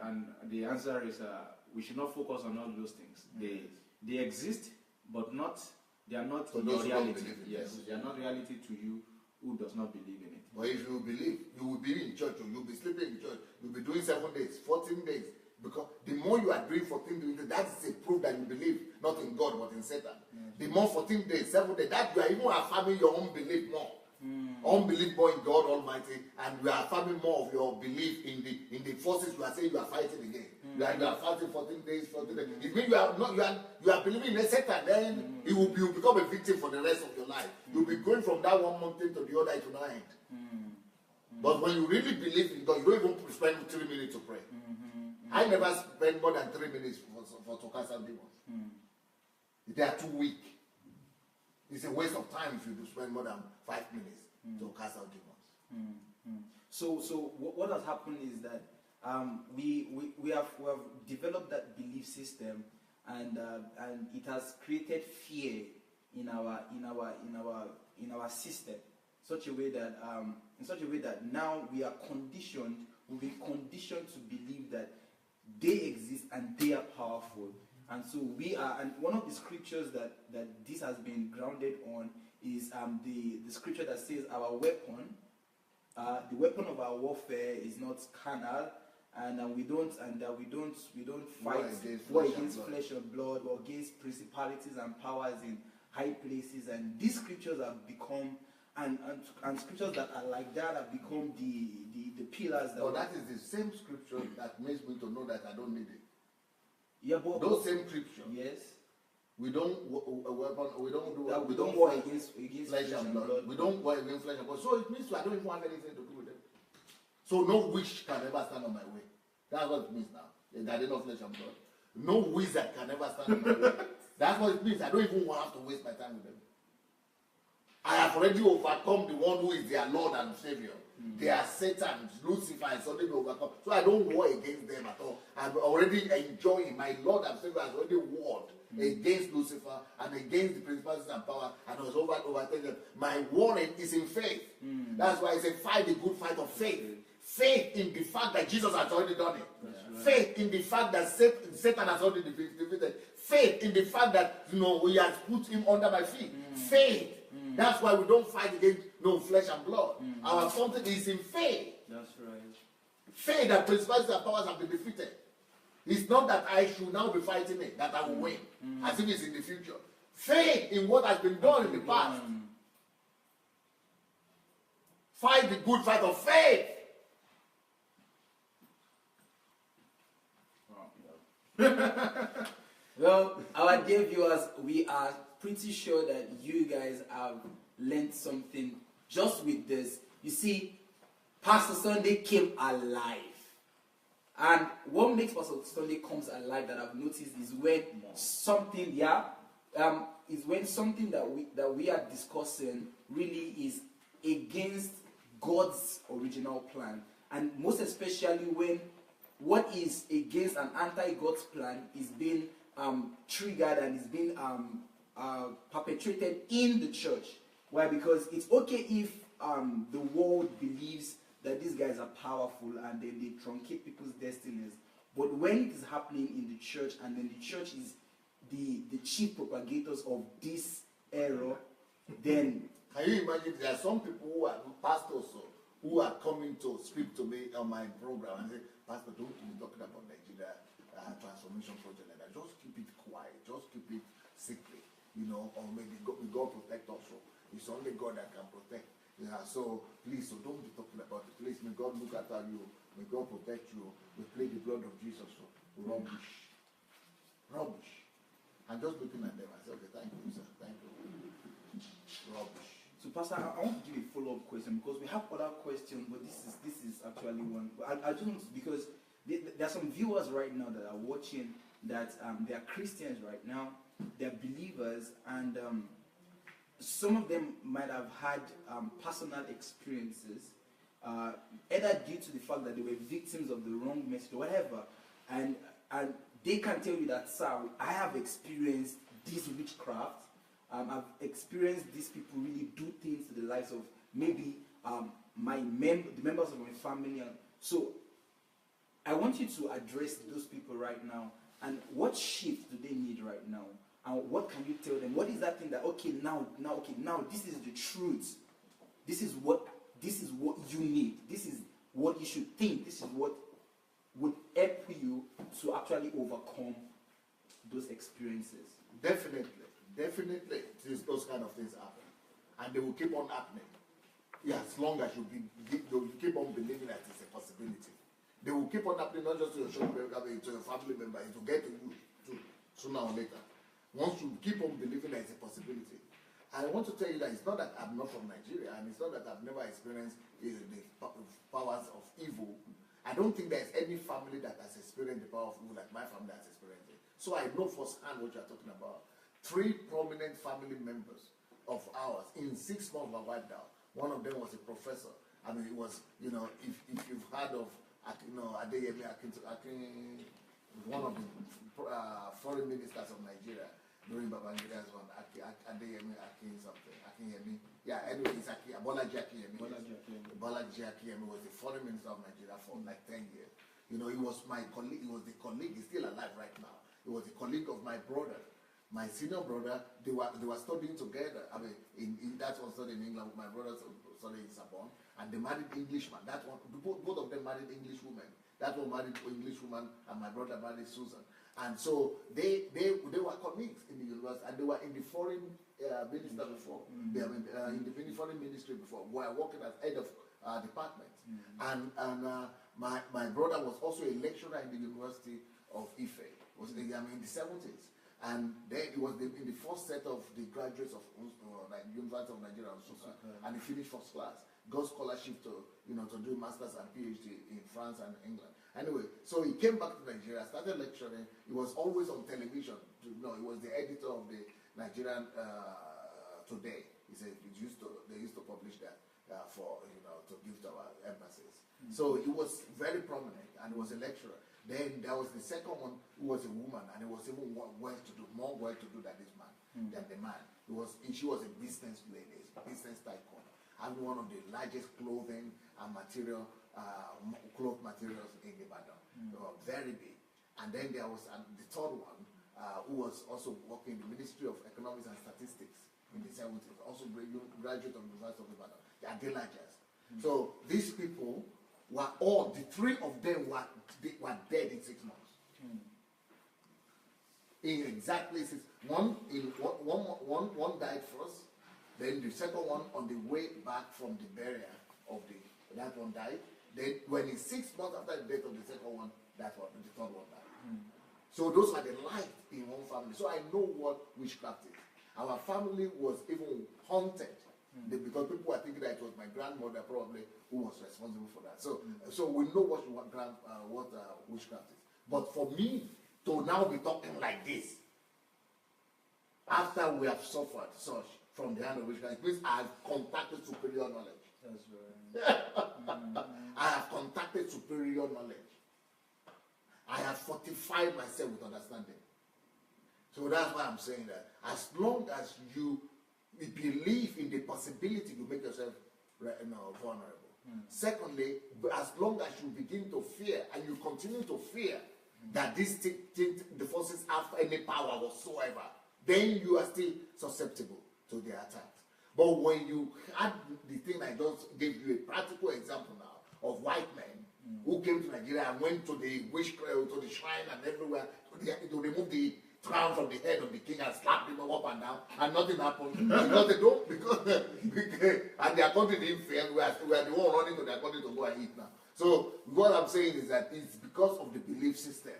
And the answer is we should not focus on all those things. They exist, but they are not your reality. Yes, they are not reality to you who does not believe in it. But if you believe, you will be in church, or you'll be sleeping in church, you'll be doing 7 days, 14 days. Because the more you are doing 14 days, that's a proof that you believe not in God but in Satan. The more 14 days, 7 days, that you are even affirming your own belief more. Unbelief more in God Almighty, and you are affirming more of your belief in the forces you are saying you are fighting against. You are fighting 14 days, 14 days. It means you are believing in Satan, then you will become a victim for the rest of your life. You'll be going from that one mountain to the other, it will not end. But when you really believe in God, you don't even spend 3 minutes to pray. I never spend more than 3 minutes for to cast out demons. They are too weak. It's a waste of time if you do spend more than 5 minutes to cast out demons. So what has happened is that we have developed that belief system, and it has created fear in our system, such a way that now we've been conditioned to believe that they exist and they are powerful. And so and one of the scriptures that this has been grounded on is the scripture that says our weapon, the weapon of our warfare is not carnal, and we don't fight war against flesh and blood, or against principalities and powers in high places. And these scriptures have become and scriptures that are like that have become the pillars. That is the same scripture that makes me to know that I don't need it. Yeah, but those same scriptures. Yes. We don't war against flesh and blood. We don't war against flesh and blood. So it means I don't even have anything to do with them. So no witch can ever stand on my way. That's what it means now. The garden of flesh and blood. No wizard can ever stand on my way. That's what it means. I don't even have to waste my time with them. I have already overcome the one who is their Lord and Savior. They are Satan, Lucifer, and something to overcome. So I don't war against them at all. I'm already enjoying. My Lord and Savior has already warred against Lucifer and against the principalities and power, and was overtaken them. My warring is in faith. That's why I say fight the good fight of faith. Faith in the fact that Jesus has already done it. Faith in the fact that Satan has already defeated. Faith in the fact that he has put him under my feet. Faith. That's why we don't fight against flesh and blood. Our something is in faith. That's right. Faith that principalities and powers have been defeated. It's not that I should now be fighting it, that I will win, as if it's in the future. Faith in what has been done in the past. Fight the good fight of faith. Well, our dear viewers, we are pretty sure that you guys have learned something just with this. You see, Pastor Sandey came alive. And what makes Pastor Sandey comes alive that I've noticed is when something, is when something that we are discussing really is against God's original plan. And most especially when what is against an anti-God's plan is being triggered and is being perpetrated in the church. Why? Because it's okay if the world believes that these guys are powerful and then they truncate people's destinies. But when it is happening in the church, and then the church is the chief propagators of this error, then can you imagine there are some people who are pastors who are coming to speak to me on my program and say, Pastor, don't be talking about Nigeria transformation project like that. Just keep it quiet. Just keep it secret. Or maybe God protect us. It's only God that can protect. Yeah, so please, don't be talking about it. Please, may God look after you. May God protect you. We play the blood of Jesus. Rubbish. I'm just looking at them. I said, okay, thank you, sir. Thank you. Rubbish. So, Pastor, I want to give a follow-up question because we have other questions, but this is actually one. I just want to, because there are some viewers right now that are watching that they are Christians right now, they are believers, and some of them might have had personal experiences, either due to the fact that they were victims of the wrong message or whatever, and they can tell you that, sir, I have experienced this witchcraft. I've experienced these people really do things to the lives of maybe the members of my family. And so I want you to address those people right now. And what shift do they need right now? And what can you tell them? What is that thing that, now this is the truth. This is what you need. This is what you should think. This is what would help you to actually overcome those experiences. Definitely, those kind of things happen, and they will keep on happening. Yeah, as long as you keep on believing that it's a possibility, they will keep on happening. Not just to your children, to your family member, it will get to you too, sooner or later. Once you keep on believing that it's a possibility, I want to tell you that it's not that I'm not from Nigeria, and it's not that I've never experienced the powers of evil. I don't think there's any family that has experienced the power of evil like my family has experienced it. So I know firsthand what you're talking about. 3 prominent family members of ours in 6 months were wiped out. One of them was a professor. I mean, it was, if you've heard of, Adelaja, one of the foreign ministers of Nigeria during Babangida's one, Adelaja something, yeah, anyway, it's Adelaja was the foreign minister of Nigeria for like 10 years. He was my colleague, he was the colleague, he's still alive right now. He was a colleague of my brother. My senior brother, they were studying together. I mean, that one studied in England. My brother studied in Sorbonne, and they married Englishman. That one, both of them married English women. That one married an English woman, and my brother married Susan. And so they were colleagues in the university, and they were in the foreign minister before. They were in the foreign ministry before. We were working as head of department, and my brother was also a lecturer in the University of Ife. In the 70s. And then he was in the first set of the graduates of University of Nigeria, and he finished first class. Got scholarship to do masters and PhD in France and England. Anyway, so he came back to Nigeria, started lecturing. He was always on television. He was the editor of the Nigerian Today. He said they used to publish that for to give to our embassies. So he was very prominent, and he was a lecturer. Then there was the second one who was a woman, and it was even more well-to-do than this man, than the man. She was a business lady, a business tycoon, having one of the largest clothing and cloth materials in Ibadan. They were very big. And then there was the third one, who was also working in the Ministry of Economics and Statistics in the 70s, also graduate of the University of Ibadan, the Adelajas. So these people were the 3 of them were dead in 6 months. In exactly 6. One died first, then the second one on the way back from the burial of that one died. Then when it's 6 months after the death of the second one, the third one died. So those are the light in one family. So I know what witchcraft is. Our family was even haunted. Because people were thinking that it was my grandmother probably who was responsible for that. So we know what witchcraft is. But for me to now be talking like this, after we have suffered such from the hand of witchcraft, it means I have contacted superior knowledge. That's right. I have contacted superior knowledge. I have fortified myself with understanding. So that's why I'm saying that as long as you believe in the possibility, you make yourself vulnerable. Secondly, as long as you begin to fear and you continue to fear, that the forces have any power whatsoever, then you are still susceptible to the attack. But when you had the thing I just gave you a practical example now of white men who came to Nigeria and went to the to the shrine and everywhere to remove the crown from the head of the king and slap him up and down, and nothing happened because they don't and their country didn't fail. We are the one running to their country to go and eat now. So what I'm saying is that it's because of the belief system.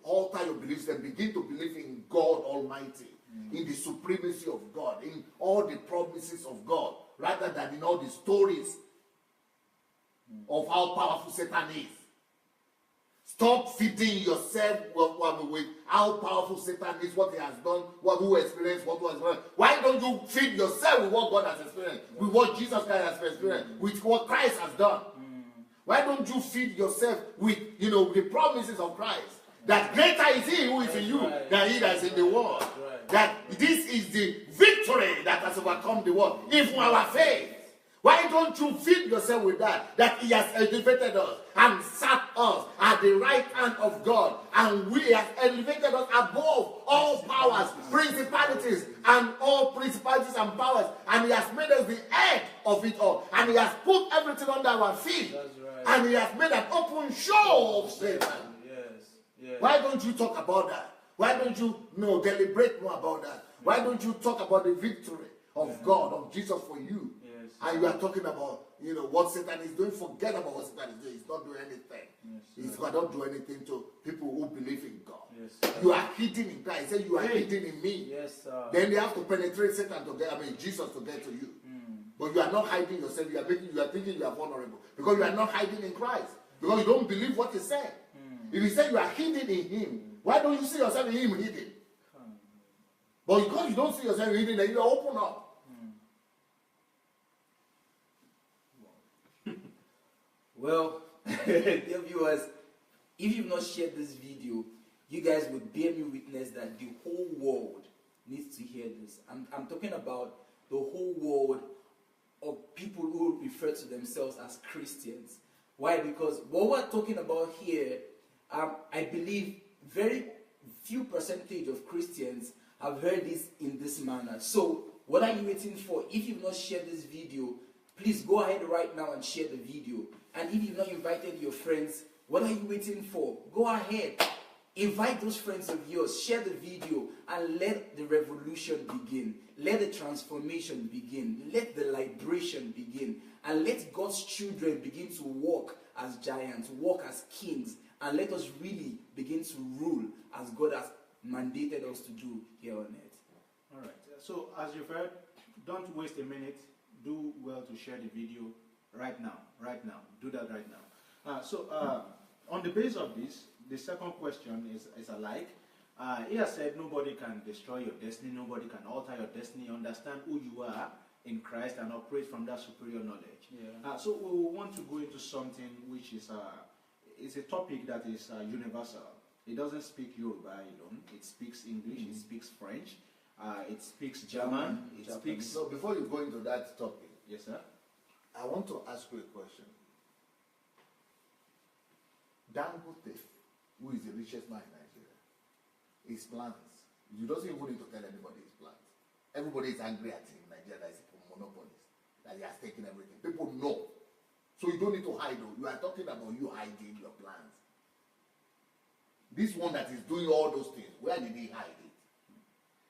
Alter your belief system. Begin to believe in God Almighty, in the supremacy of God, in all the promises of God, rather than in all the stories of how powerful Satan is. Stop feeding yourself with how powerful Satan is, what he has done, who experienced, what was done. Why don't you feed yourself with what God has experienced, with what Jesus Christ has experienced, with what Christ has done? Why don't you feed yourself with, the promises of Christ? That greater is he who is in you than he that is in the world. That this is the victory that has overcome the world, even our faith. Why don't you feed yourself with that? That he has elevated us and sat us at the right hand of God. And we have elevated us above all powers, principalities, and all principalities and powers. And he has made us the head of it all. And he has put everything under our feet. Right. And he has made an open show of Satan. Yes. Why don't you talk about that? Why don't you deliberate more about that? Why don't you talk about the victory of God, of Jesus for you? And you are talking about, what Satan is doing. Forget about what Satan is doing. He's not doing anything. He's not doing anything to people who believe in God. You are hidden in Christ. He said, you are hidden in me. Then they have to penetrate Satan to get, Jesus to get to you. But you are not hiding yourself. You are thinking you are vulnerable. Because you are not hiding in Christ. Because you don't believe what he said. If he said you are hidden in him, why don't you see yourself in him hidden? But because you don't see yourself hidden, then you are open up. Well, dear viewers, if you've not shared this video, you guys would bear me witness that the whole world needs to hear this. I'm talking about the whole world of people who refer to themselves as Christians. Why? Because what we're talking about here, I believe very few percentage of Christians have heard this in this manner. So what are you waiting for? If you've not shared this video, please go ahead right now and share the video. And if you've not invited your friends, what are you waiting for? Go ahead. Invite those friends of yours. Share the video and let the revolution begin. Let the transformation begin. Let the liberation begin. And let God's children begin to walk as giants, walk as kings. And let us really begin to rule as God has mandated us to do here on earth. All right. So as you've heard, don't waste a minute. Do well to share the video right now. Do that right now. On the basis of this, the second question is alike. He has said nobody can destroy your destiny, nobody can alter your destiny. Understand who you are in Christ and operate from that superior knowledge. So we want to go into something which is it's a topic that is universal. It doesn't speak Yoruba alone. It speaks English, it speaks French, it speaks German, it speaks... So before you go into that topic, yes, sir? I want to ask you a question. Dangote, who is the richest man in Nigeria, his plans, you don't even need to tell anybody his plans. Everybody is angry at him in Nigeria that he's a monopolist, that he has taken everything. People know. So you don't need to hide. You are talking about you hiding your plans. This one that is doing all those things, where did he hide it?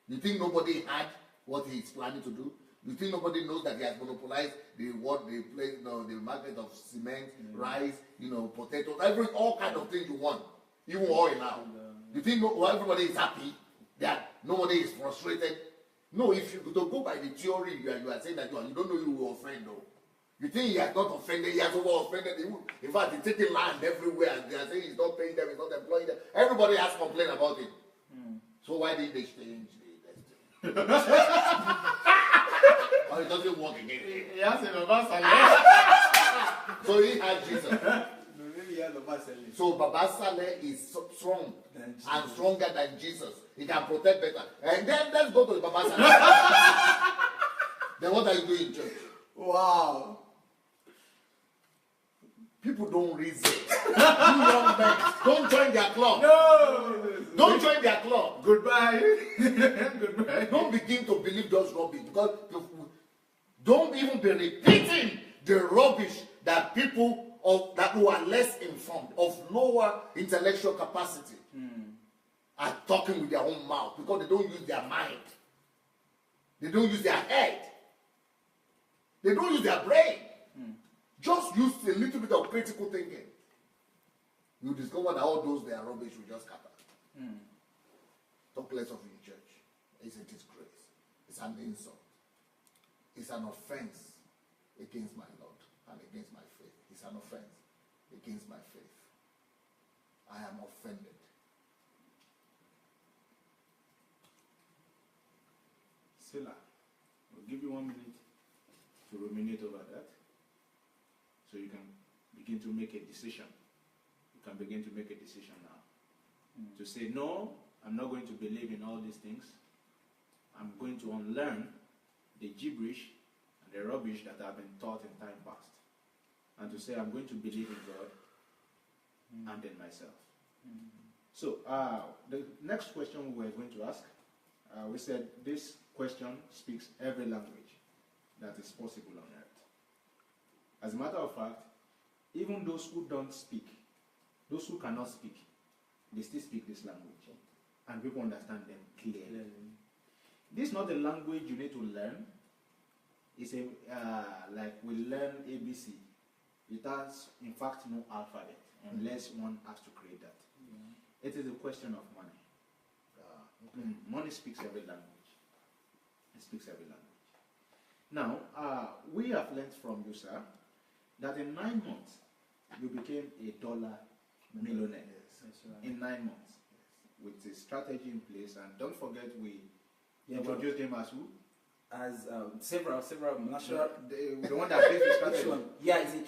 You think nobody had what he is planning to do? You think nobody knows that he has monopolized the market of cement, rice, potatoes, all kind of things you want, even oil now. You think everybody is happy, that nobody is frustrated? No, if you go by the theory, you are saying that you don't know you will offend, though. You think he has not offended, he has over-offended. In fact, he's taking land everywhere, and they are saying he's not paying them, he's not employing them. Everybody has complained about it. So why did they change the destiny? Or it doesn't work again. He has a Baba Saleh. So he had Jesus. Maybe he has Baba Saleh. So Baba Saleh is strong and stronger than Jesus. He can protect better. And then let's go to the Baba Saleh. Then what are you doing in church? Wow. people don't reason. You young men, don't join their club. No! Don't join their club. Goodbye. Goodbye. Don't begin to believe those rubbish, because don't even be repeating the rubbish that people that who are less informed, of lower intellectual capacity, are talking with their own mouth, because they don't use their mind. They don't use their head. They don't use their brain. Just use a little bit of critical thinking. You discover that all those their rubbish will just scatter. Talk less of in church. It's a disgrace. It's an insult. It's an offense against my Lord and against my faith. It's an offense against my faith. I am offended. Sila, we'll give you 1 minute to ruminate over that, so you can begin to make a decision. You can begin to make a decision now. To say, no, I'm not going to believe in all these things. I'm going to unlearn the gibberish and the rubbish that have been taught in time past. And to say, I'm going to believe in God and in myself. So, the next question we were going to ask, we said this question speaks every language that is possible on earth. As a matter of fact, even those who don't speak, those who cannot speak, they still speak this language. And people understand them clearly. This is not a language you need to learn. It's a, like we learn ABC. It has, in fact, no alphabet, unless one has to create that. It is a question of money. Money speaks every language. It speaks every language. Now, we have learned from you, sir, that in 9 months, you became a dollar millionaire. Yes, right. In 9 months. With a strategy in place. And don't forget, we introduced him as who? As several national. The one that built the strategy. Yeah, it's a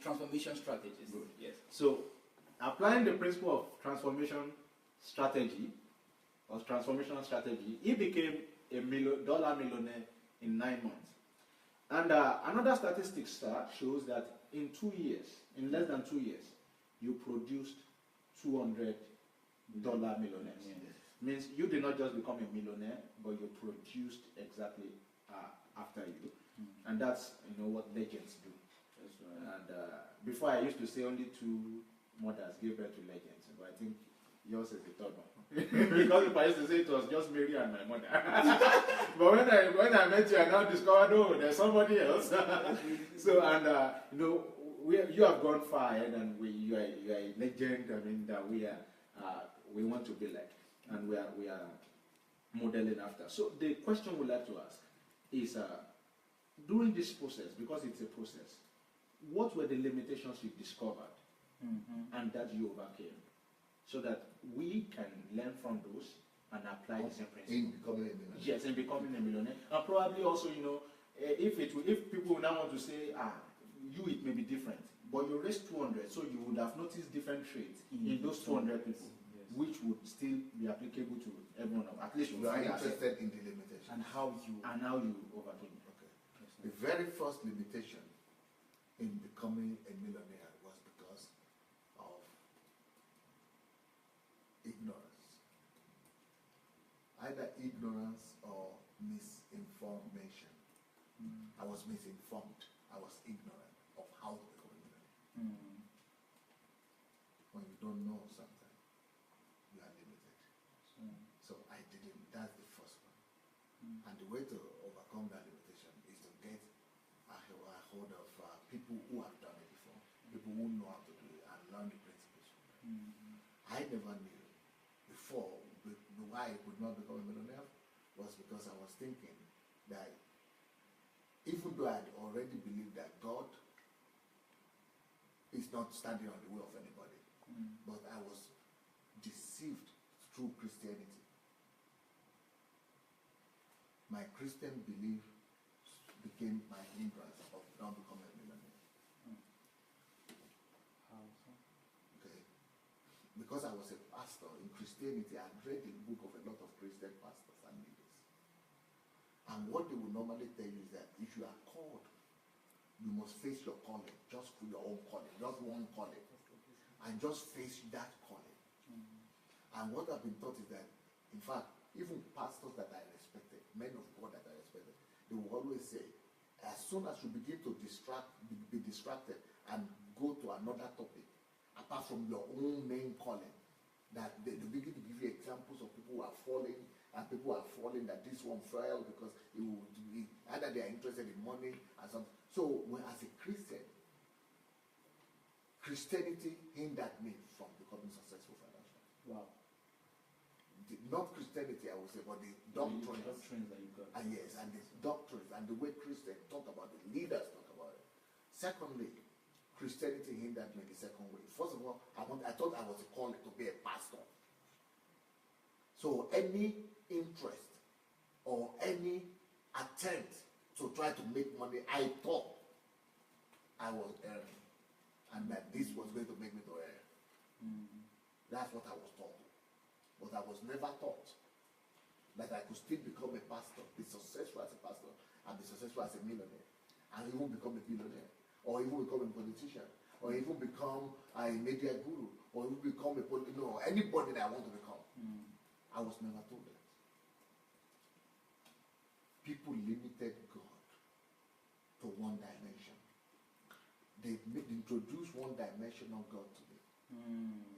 transformation strategist. Good. Yes. So, applying the principle of transformation strategy, or transformational strategy, he became a dollar millionaire in 9 months. And another statistics shows that in 2 years, in less than 2 years, you produced $200 millionaires. Yes. Means you did not just become a millionaire, but you produced exactly after you. And that's what legends do. That's right. And before I used to say only 2 mothers gave birth to legends, but I think yours is the third one. Because if I used to say it was just Mary and my mother. But when I met you, I now discovered, oh, there's somebody else. So, and you have gone far ahead, and you are a legend. I mean, that we want to be like, and we are modeling after. So the question we'd like to ask is, during this process, because it's a process, what were the limitations you discovered and that you overcame, so that we can learn from those and apply the same principle in becoming a millionaire? Yes, in becoming a millionaire, and probably also, if people now want to say, it may be different, but you raised 200, so you would have noticed different traits in those 200 people, yes, which would still be applicable to everyone, at least You are interested in the limitation. And how you overcame it. Okay. The very first limitation in becoming a millionaire was because of ignorance. Either ignorance or misinformation. I was misinformed. I was ignorant of how to become a millionaire. When you don't know something, you are limited. So I didn't. That's the first one. And the way to overcome that limitation is to get a hold of people who have done it before, people who know how to do it, and learn the principles. I never knew before why I could not become a millionaire was because I was thinking that even though I had already believed that God is not standing on the way of anybody, but I was deceived through Christianity. My Christian belief became my hindrance of not becoming a millionaire. Okay. Because I was a pastor in Christianity, I read the book of a lot of Christian pastors and leaders. And what they would normally tell you is that if you are called you must face your calling, just for your own calling, just one calling, and just face that calling. And what I've been taught is that, in fact, even pastors that are respected, men of God that are respected, they will always say, as soon as you begin to be distracted and go to another topic, apart from your own main calling, that they begin to give you examples of people who are falling, and people who are falling, that this one fell because either they are interested in money and something. So, as a Christian, Christianity hindered me from becoming successful financially. Wow. Not Christianity, I would say, but the doctrines. The doctrines that you got. Yes, and the doctrines and the way Christians talk about it, leaders talk about it. Secondly, Christianity hindered me the second way. First of all, I thought I was called to be a pastor. So any interest or any attempt to try to make money, I thought I was earning, and that this was going to make me to earn. That's what I was taught. But I was never taught that I could still become a pastor, be successful as a pastor, and be successful as a millionaire, and even become a billionaire, or even become a politician, or even become a media guru, or even become anybody that I want to become. I was never told that. People limited God to one dimension. They introduced one dimension of God to me,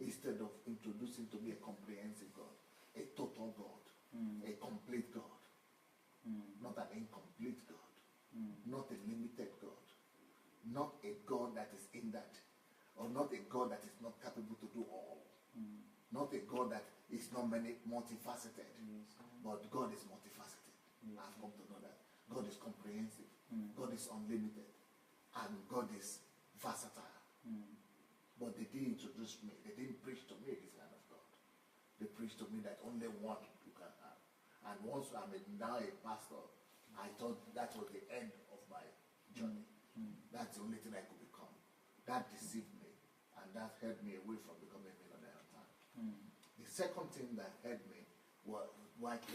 instead of introducing to me a comprehensive God, a total God, a complete God, not an incomplete God, not a limited God, not a God that is hindered, or not a God that is not capable to do all, not a God that is not multifaceted, but God is multifaceted. I've come to know that. God is comprehensive, God is unlimited, and God is versatile. But they didn't introduce me, they didn't preach to me this kind of God. They preached to me that only one you can have. And once I'm now a pastor, I thought that was the end of my journey. That's the only thing I could become. That deceived me, and that held me away from becoming a millionaire at the time. The second thing that held me was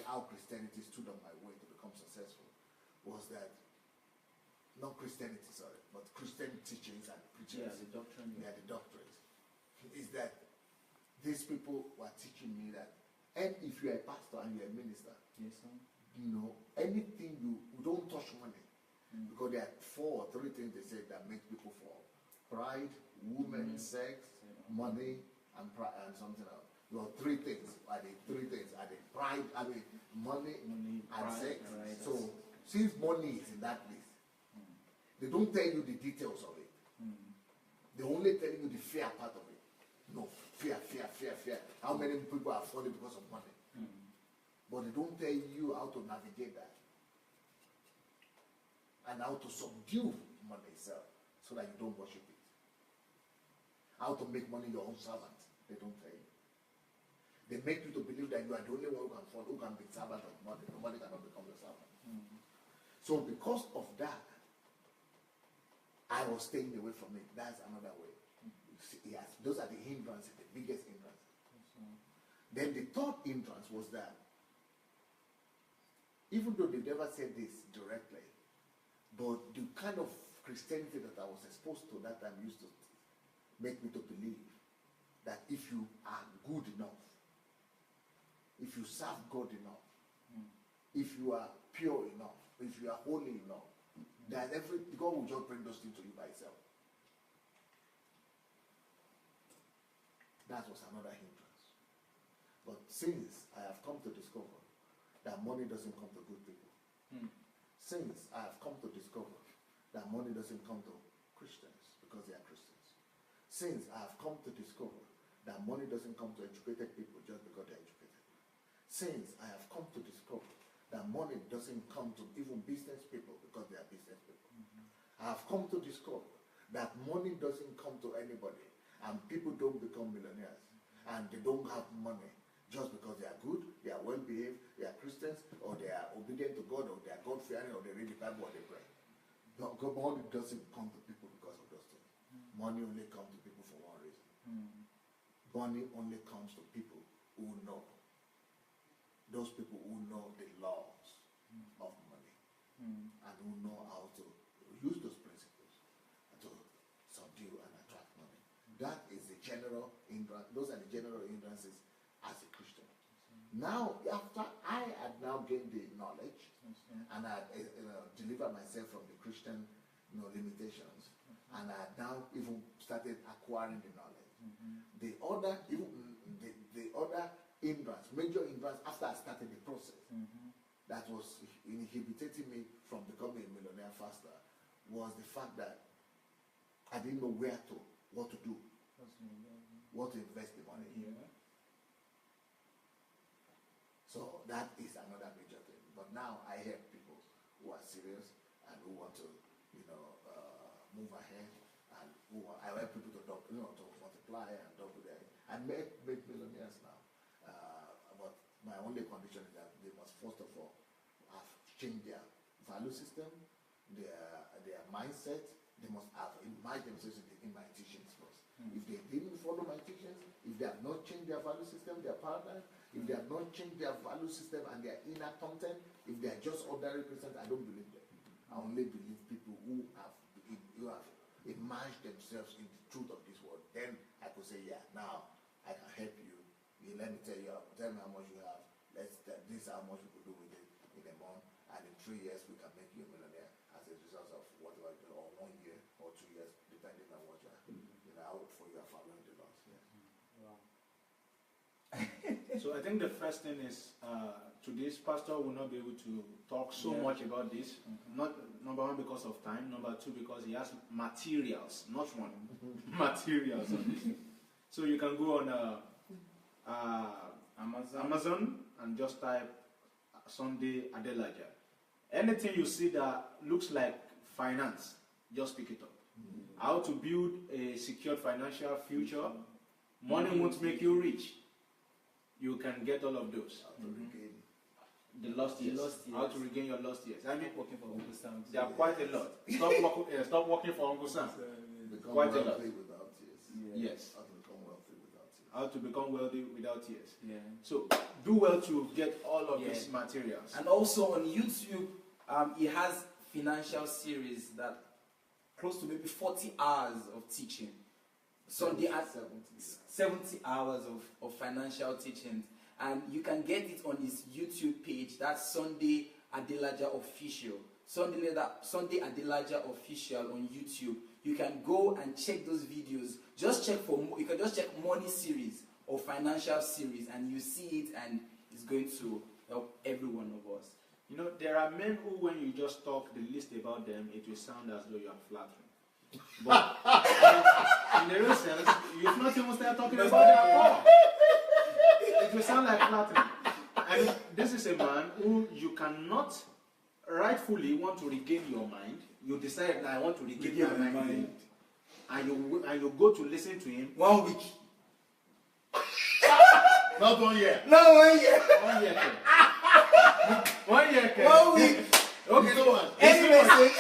how Christianity stood on my way to become successful, was that, not Christianity, sorry, but Christian teachings and preachings. Yeah, the doctrine. Yeah, the doctrines. Is that these people were teaching me that, and if you're a pastor and you're a minister, yes, sir. Anything you don't touch money, because there are 4 or 3 things they say that make people fall: pride, women, sex, money, and something else. There are 3 things. Are the 3 things? Are the pride? Money, and pride, sex. Right. So since money is in that place, they don't tell you the details of it. They only tell you the fear part of it. No, fear. How many people are falling because of money? But they don't tell you how to navigate that, and how to subdue money itself so that you don't worship it. How to make money your own servant, they don't tell you. They make you to believe that you are the only one who can be servant of money. Nobody cannot become your servant. So because of that, I was staying away from it. That's another way. Yes, those are the hindrances, the biggest hindrances. Then the third hindrance was that, even though they never said this directly, but the kind of Christianity that I was exposed to that time used to make me to believe that if you are good enough, if you serve God enough, if you are pure enough, if you are holy enough, that God will just bring those things to you by itself. That was another hindrance. But since I have come to discover that money doesn't come to good people, since I have come to discover that money doesn't come to Christians because they are Christians, since I have come to discover that money doesn't come to educated people just because they are educated, since I have come to discover that money doesn't come to even business people because they are business people, I have come to discover that money doesn't come to anybody, and people don't become millionaires, and they don't have money just because they are good, they are well-behaved, they are Christians, or they are obedient to God, or they are God-fearing, or they read the Bible, or they pray. Money doesn't come to people because of those things. Money only comes to people for one reason. Money only comes to people who know. Those people who know the laws of money, and who know how to use those principles hindrance. Those are the general hindrances as a Christian. Now, after I had now gained the knowledge and I delivered myself from the Christian limitations, and I had now even started acquiring the knowledge. The other hindrance, major hindrance after I started the process, that was inhibiting me from becoming a millionaire faster, was the fact that I didn't know what to do, what to invest the money in. So that is another major thing. But now I help people who are serious and who want to, move ahead, and I help people to multiply and double their, and make millionaires now. But my only condition is that they must first of all have changed their value system, their mindset. They must have immersed themselves in my teachings first. If they didn't follow my teachings, if they have not changed their value system, their paradigm, if they have not changed their value system and their inner content, if they are just ordinary Christians, I don't believe them. I only believe people who have immersed themselves in the truth of this world. Then I could say, yeah, now I can help you. Let me tell me how much you have. This is how much we could do with it in a month, and in 3 years we can make you a millionaire as a result of whatever, or 1 year or 2 years, depending on what you are, for you are following the laws. So I think the first thing is, today's pastor will not be able to talk so much about this. Not number one because of time. Number two because he has materials, not one, materials on this. So you can go on Amazon and just type Sandey Adelaja. Anything you see that looks like finance, just pick it up. How to build a secured financial future. Money won't make you rich. You can get all of those. The lost years. How to regain your lost years. I mean, Working for Uncle Sam. there are quite a lot. Stop working for Uncle Sam. Become Quite a wealthy lot. without tears. Yes. How to become wealthy without tears. How to become wealthy without tears. Yeah. So do well to get all of these materials. And also on YouTube, he has financial series that close to maybe 40 hours of teaching. Sunday at 70 hours of financial teaching. And you can get it on his YouTube page. That's Sandey Adelaja Official. Sandey Adelaja Official on YouTube. You can go and check those videos. You can just check money series or financial series, and you see it, and it's going to help every one of us. You know, there are men who, when you just talk the least about them, it will sound as though you are flattering. But in the real sense, you've not even started talking about them at all. It will sound like flattering. I mean, this is a man who you cannot rightfully want to regain your mind. You decide that I want to regain my mind. And you go to listen to him 1 week. Not 1 year. No, 1 year. 1 year. 1 year. 1 week. Okay. So what? Anyway,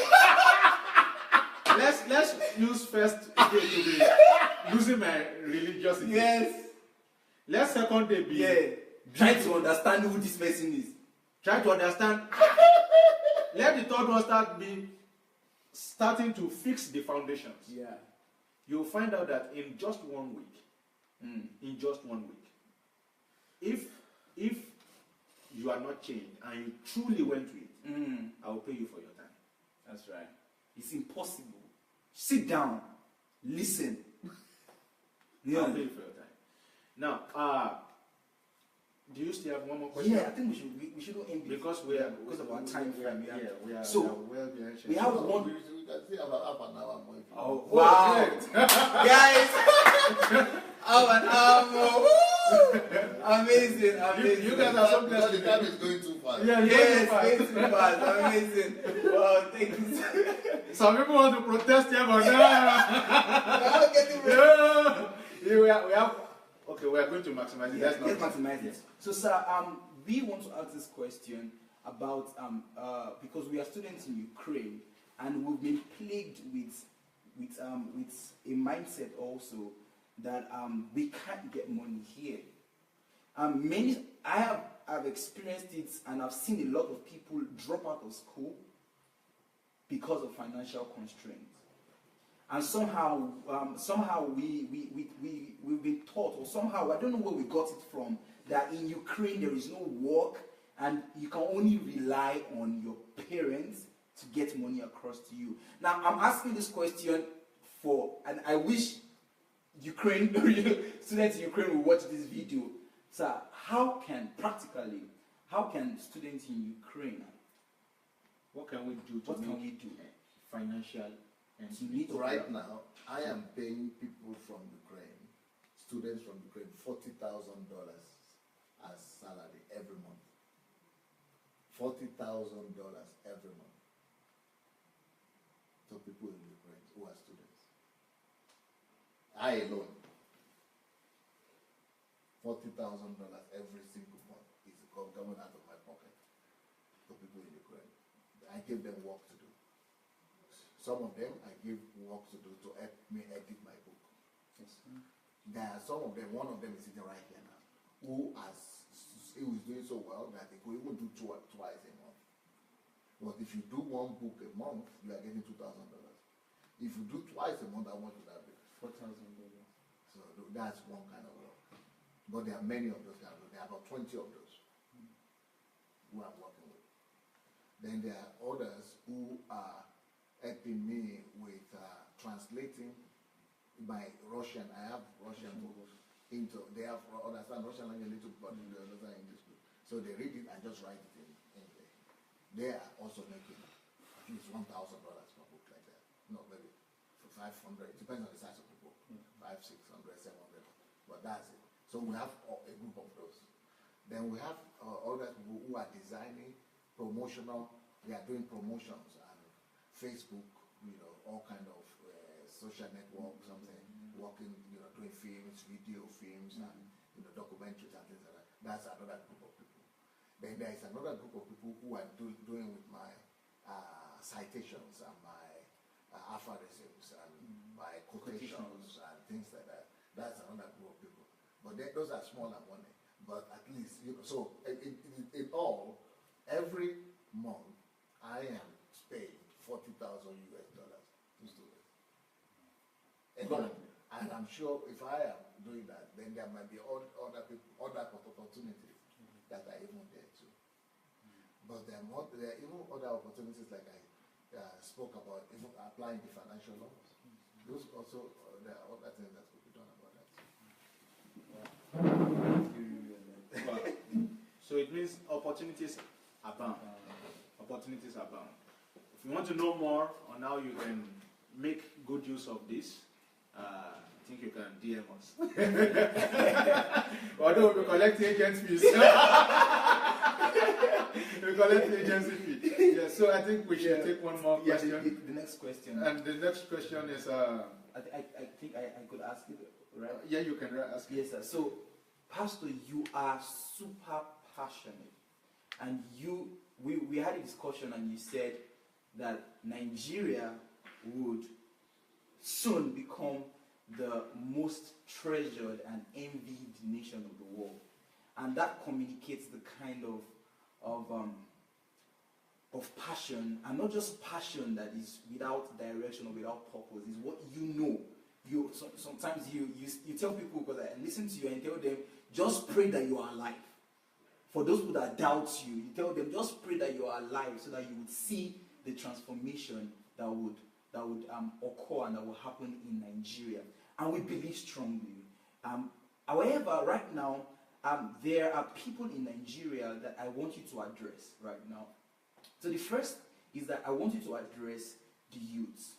Let's use first day to be losing my religiosity. yes. Let's second day be Try to understand who this person is. try to understand. Let the third one starting to fix the foundations. Yeah. You'll find out that in just 1 week, if you are not changed and you truly went to it, I will pay you for your time. That's right. It's impossible. Sit down. Listen. I'll pay you for your time. Now, do you still have one more question? Yeah, I think we should end because because of our time frame. We are So, well behind we schedule. have one. We can see about half an hour more. Oh, wow. Guys, have an hour more. Amazing. You guys are so blessed. The time is going too fast. Yeah, Yes, way too fast. Amazing. Wow, thank you. Some people want to protest here, but no. Now getting ready. We have. Okay, we are going to maximize it. Yes, Let's let's maximize it. So, sir, we want to ask this question about because we are students in Ukraine and we've been plagued with a mindset also that we can't get money here. I have experienced it, and I've seen a lot of people drop out of school because of financial constraints. and somehow we've been taught, or somehow I don't know where we got it from, that in Ukraine there is no work and you can only rely on your parents to get money across to you. Now I'm asking this question and I wish Ukraine students in Ukraine will watch this video. So how can students in Ukraine, what can we do to make financial and right now? I am paying people from Ukraine, students from Ukraine, $40,000 as salary every month. $40,000 every month to people in Ukraine who are students. I alone, $40,000 every single month is coming out of my pocket to people in Ukraine. I give them work to do. Some of them I give work to do to help me edit my book. Yes. There are some of them, one of them is sitting right here now, who is doing so well that he could even do twice a month. But if you do one book a month, you are getting $2,000. If you do twice a month, how much would that be? $4,000. So that's one kind of work. But there are many of those kind of work. There are about 20 of those who I'm working with. Then there are others who are helping me with translating my Russian. I have Russian books into, they have understand Russian language a little, but they understand English. So they read it and just write it in English. They are also making at least $1,000 per book like that. No, maybe for 500. It depends on the size of the book. 500, 600, 700. But that's it. So we have a group of those. Then we have other people who are designing promotional. They are doing promotions on Facebook, all kind of social network, something, working, doing films, video films, and documentaries and things like that. That's another group of people. Then there is another group of people who are doing with my citations and my aphorisms and my quotations and things like that. That's another group of people. But those are smaller money. But at least, so in all, every month, I am paying $40,000 to students. And I'm sure if I am doing that, then there might be other people, other opportunities that are even there too. But there are even other opportunities like I spoke about, even applying the financial laws. Those also, there are other things that could be done about that too. Wow. So it means opportunities abound. Opportunities abound. If you want to know more on how you can make good use of this, I think you can DM us. Although we'll be collecting agency fees. We'll collect agency fee. Yeah, so I think we should take one more question. The next question. And the next question is... I think I could ask it, right? Yeah, you can ask it. Yes, sir. So, Pastor, you are super passionate. And we had a discussion and you said that Nigeria would soon become the most treasured and envied nation of the world. And that communicates the kind of passion, and not just passion that is without direction or without purpose. Is what you know. Sometimes you tell people, because I listen to you and tell them, just pray that you are alive. For those people that doubt you, you tell them, just pray that you are alive, so that you would see the transformation that would occur and that will happen in Nigeria. And we believe strongly. However, right now, there are people in Nigeria that I want you to address right now. So the first is that I want you to address the youth.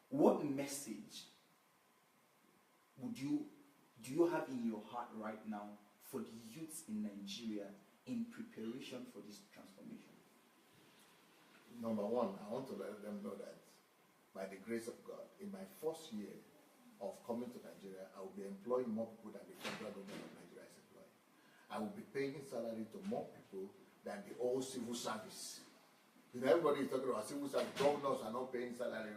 What message do you have in your heart right now for the youths in Nigeria in preparation for this transformation? Number one, I want to let them know that by the grace of God, in my first year of coming to Nigeria, I will be employing more people than the federal government of Nigeria is employing. I will be paying salary to more people than the old civil service. Everybody is talking about civil service. Governors are not paying salary.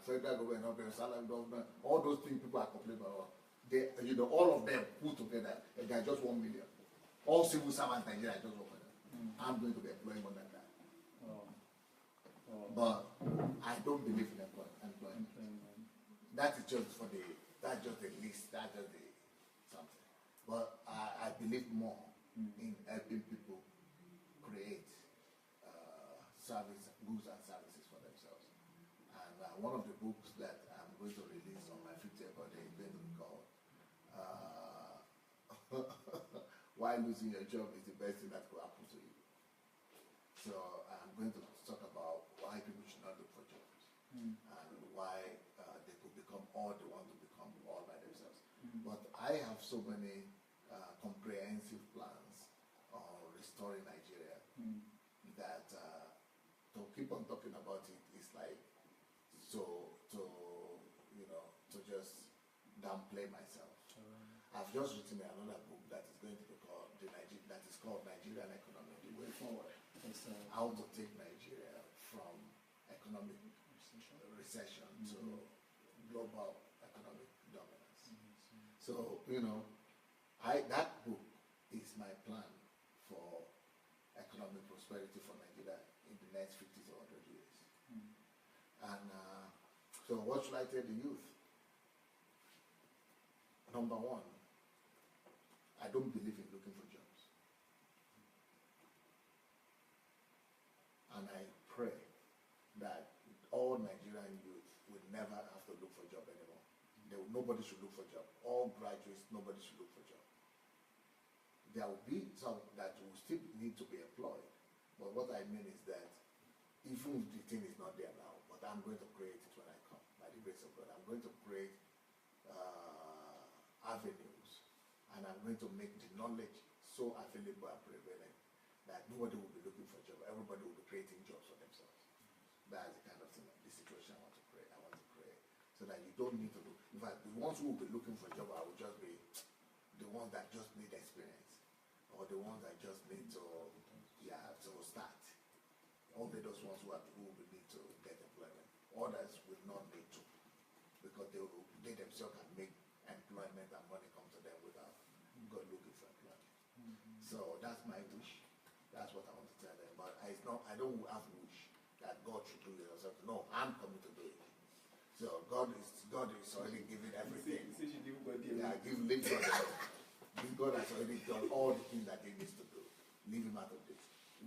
Federal government not paying salary. Government, all those things people are complaining about. They, all of them put together, they are just 1 million. All civil servants in Nigeria are just 1 million. I'm going to be employing more than that. But I don't believe in employment. that is just for that's just the list, that's just the something. But I believe more in helping people create goods and services for themselves. And one of the books that I'm going to release on my 50th birthday is going to be called Why Losing Your Job is the Best Thing That Could Happen to You. So I'm going to talk about why people should not look for jobs and why they could become all they want to become all by themselves. But I have so many comprehensive plans on restoring Nigeria that to keep on talking about it is like to just downplay myself. I've just written another book that is going to be called Nigerian Economy: The Way Forward. How to take Nigeria from economic recession to global economic dominance. So that book is my plan for economic prosperity for Nigeria in the next 50 to 100 years. And so what should I tell the youth? Number one, I don't believe in looking for jobs. And I pray that all Nigerian youth will never have to look for a job anymore. Nobody should look for a job. All graduates, nobody should look for a job. There will be some that will still need to be employed. But what I mean is that even if the thing is not there now, but I'm going to create it when I come, by the grace of God. I'm going to create avenues, and I'm going to make the knowledge so available and prevalent that nobody will be looking for a job. Everybody will be creating jobs for themselves. That's the kind of thing, the situation I want to create, so that you don't need to look. In fact, the ones who will be looking for a job will just be the ones that just need experience, or the ones that just need to start. Only those ones who will need to get employment. Others will not need to, because they themselves can make employment and money come to them without God looking for employment. So that's my wish. That's what I want to tell them. But I don't have wish that God should do it or something. No, I'm coming to do it. So God is already giving everything. Leave God. God has already done all the things that he needs to do. Leave him out of this.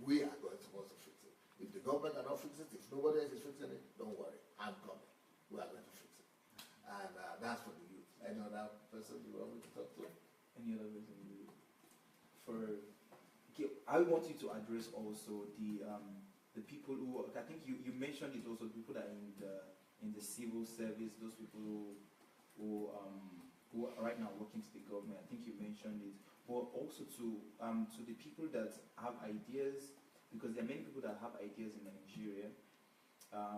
We are supposed to fix it. If the government cannot fix it, if nobody else is fixing it, don't worry. I'm coming. We are going to fix it. And that's for the youth. Any other person you want me to talk to? Any other person? I want you to address also the people who, I think you mentioned it also, people that are in the civil service, those people who are right now working to the government. I think you mentioned it, but also to the people that have ideas, because there are many people that have ideas in Nigeria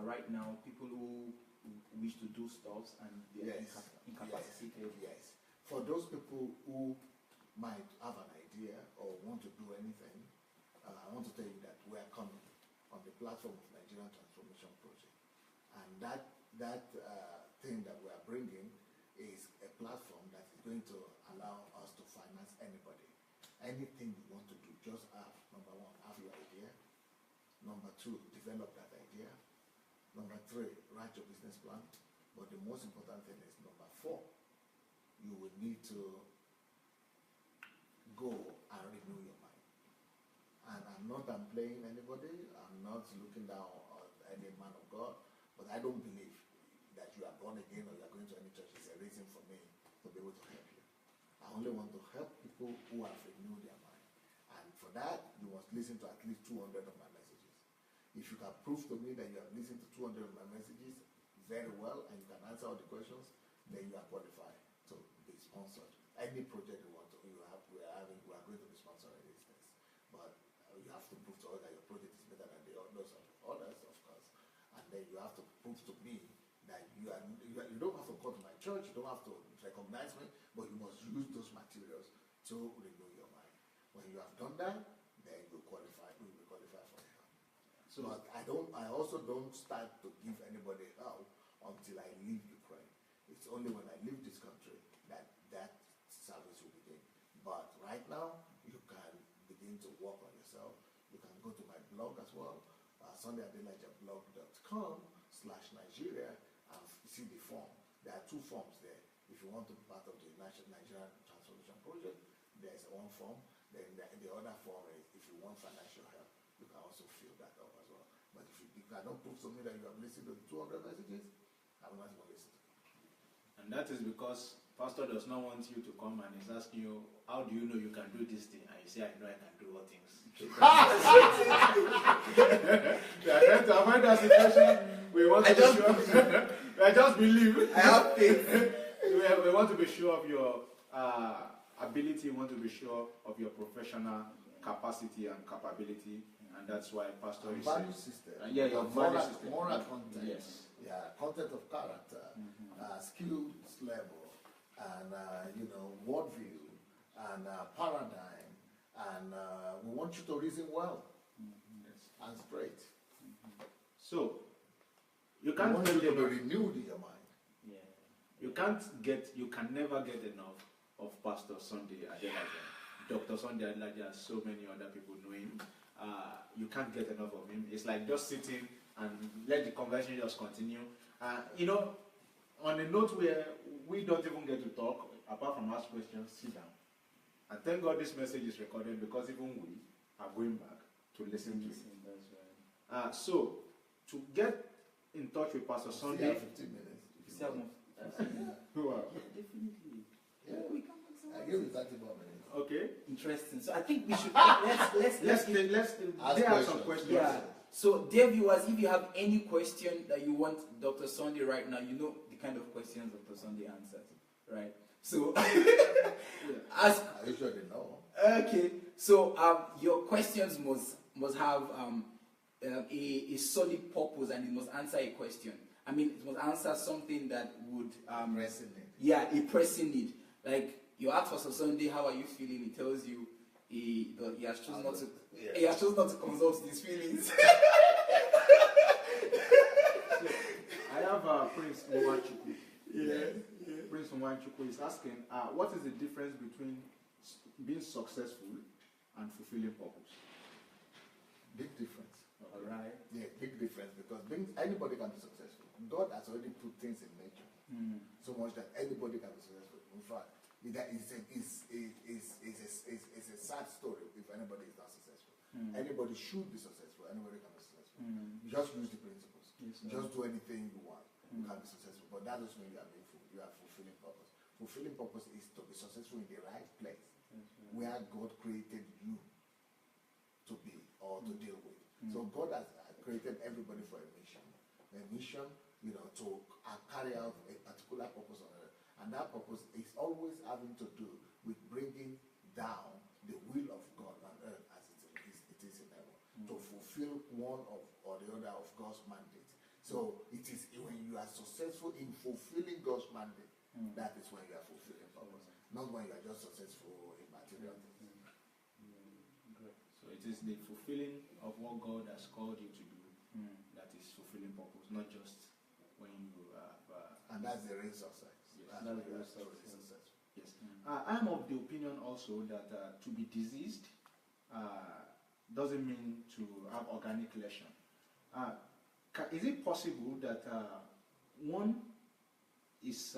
right now. People who wish to do stuff and they are incapacitated. Yes. For those people who might have an idea or want to do anything, I want to tell you that we are coming on the platform of Nigerian Transformation Project, and that thing that we are bringing is a platform that is going to allow us to finance anybody. Anything you want to do, just have, number one, have your idea. Number two, develop that idea. Number three, write your business plan. But the most important thing is number four, you will need to go and renew your mind. And I'm not playing anybody, I'm not looking down on any man of God, but I don't believe that you are born again or you are going to any church is a reason for me to be able to help you. I only want to help people who have renewed their mind. And for that, you must listen to at least 200 of my messages. If you can prove to me that you have listened to 200 of my messages very well and you can answer all the questions, then you are qualified to be sponsored. Any project we are going to be sponsoring these things. But you have to prove to us that your project is better than the others, of course. And then you have to prove to me that you don't have to come to my church, you don't have to recognize me, but you must use those materials to renew your mind. When you have done that, then you will be qualified for help. So but I also don't start to give anybody help until I leave Ukraine. It's only when I leave this country that service will begin. But right now, you can begin to work on yourself. You can go to my blog as well, SandeiAdelajaBlog.com/Nigeria, and see the form There are two forms there. If you want to be part of the Nigerian Transformation Project, there's one form. Then the other form is if you want financial help, you can also fill that up as well. But if you cannot prove to me that you have listened to 200 messages, I will not even listen to you. And that is because Pastor does not want you to come and is asking you, how do you know you can do this thing? And you say, I know I can do all things. We are trying to avoid that situation. We want to be sure. I just believe. I have faith. We want to be sure of your ability. We want to be sure of your professional capacity and capability. And that's why Pastor is value system. Yeah, your value system. Moral content. Yes. Yeah, content of character, skills level, and worldview, and paradigm, and we want you to reason well and straight. So you We can't want get you to be enough. renewed in your mind. Yeah. You can never get enough of Pastor Sandey Adelaja. Dr. Sandey Adelaja, so many other people know him. You can't get enough of him. It's like just sitting and let the conversation just continue. On a note where we don't even get to talk, apart from ask questions, sit down. And thank God this message is recorded because even we are going back to listen to it. That's right. So, to get in touch with Pastor Still Sandey, have 15 minutes. if you Seven. want. wow. Definitely. Yeah. We can put some I give you 30 more minutes. Okay. Interesting. So I think we should let's Let's Ask there are some questions. questions. yeah. So dear viewers, if you have any question that you want Dr. Sandey right now, you know the kind of questions Dr. Sandey answers, right? So ask. Are you sure they know? Okay. So your questions must have a solid purpose, and it must answer a question. I mean, it must answer something that would Pressing it. yeah, a pressing need. Like you ask Pastor Sandey, how are you feeling? He tells you he has chosen not to. Yeah. He has chosen not to consult his feelings. I have Prince Nwachuku. Yeah. Prince Nwachuku is asking, what is the difference between being successful and fulfilling purpose? Big difference. All right. Yeah, big difference because anybody can be successful. God has already put things in nature so much that anybody can be successful. In fact, that is a sad story if anybody is not successful. Anybody should be successful. Anybody can be successful. You just use the principles. Yes, Just do anything you want. You can be successful. But that doesn't mean you are fulfilling purpose. Fulfilling purpose is to be successful in the right place where God created you to be or to deal with. So God has created everybody for a mission. A mission, to carry out a particular purpose on earth. And that purpose is always having to do with bringing down the will of God on earth as it is in heaven. To fulfill one or the other of God's mandate. So it is when you are successful in fulfilling God's mandate, that is when you are fulfilling purpose. Not when you are just successful in material things. So it is the fulfilling of what God has called you to do that is fulfilling purpose, not just when you have. And that's the real success. Yes, That's that's when the you real are truly success. successful. Yes. I am of the opinion also that to be diseased doesn't mean to have organic lesion. Is it possible that one is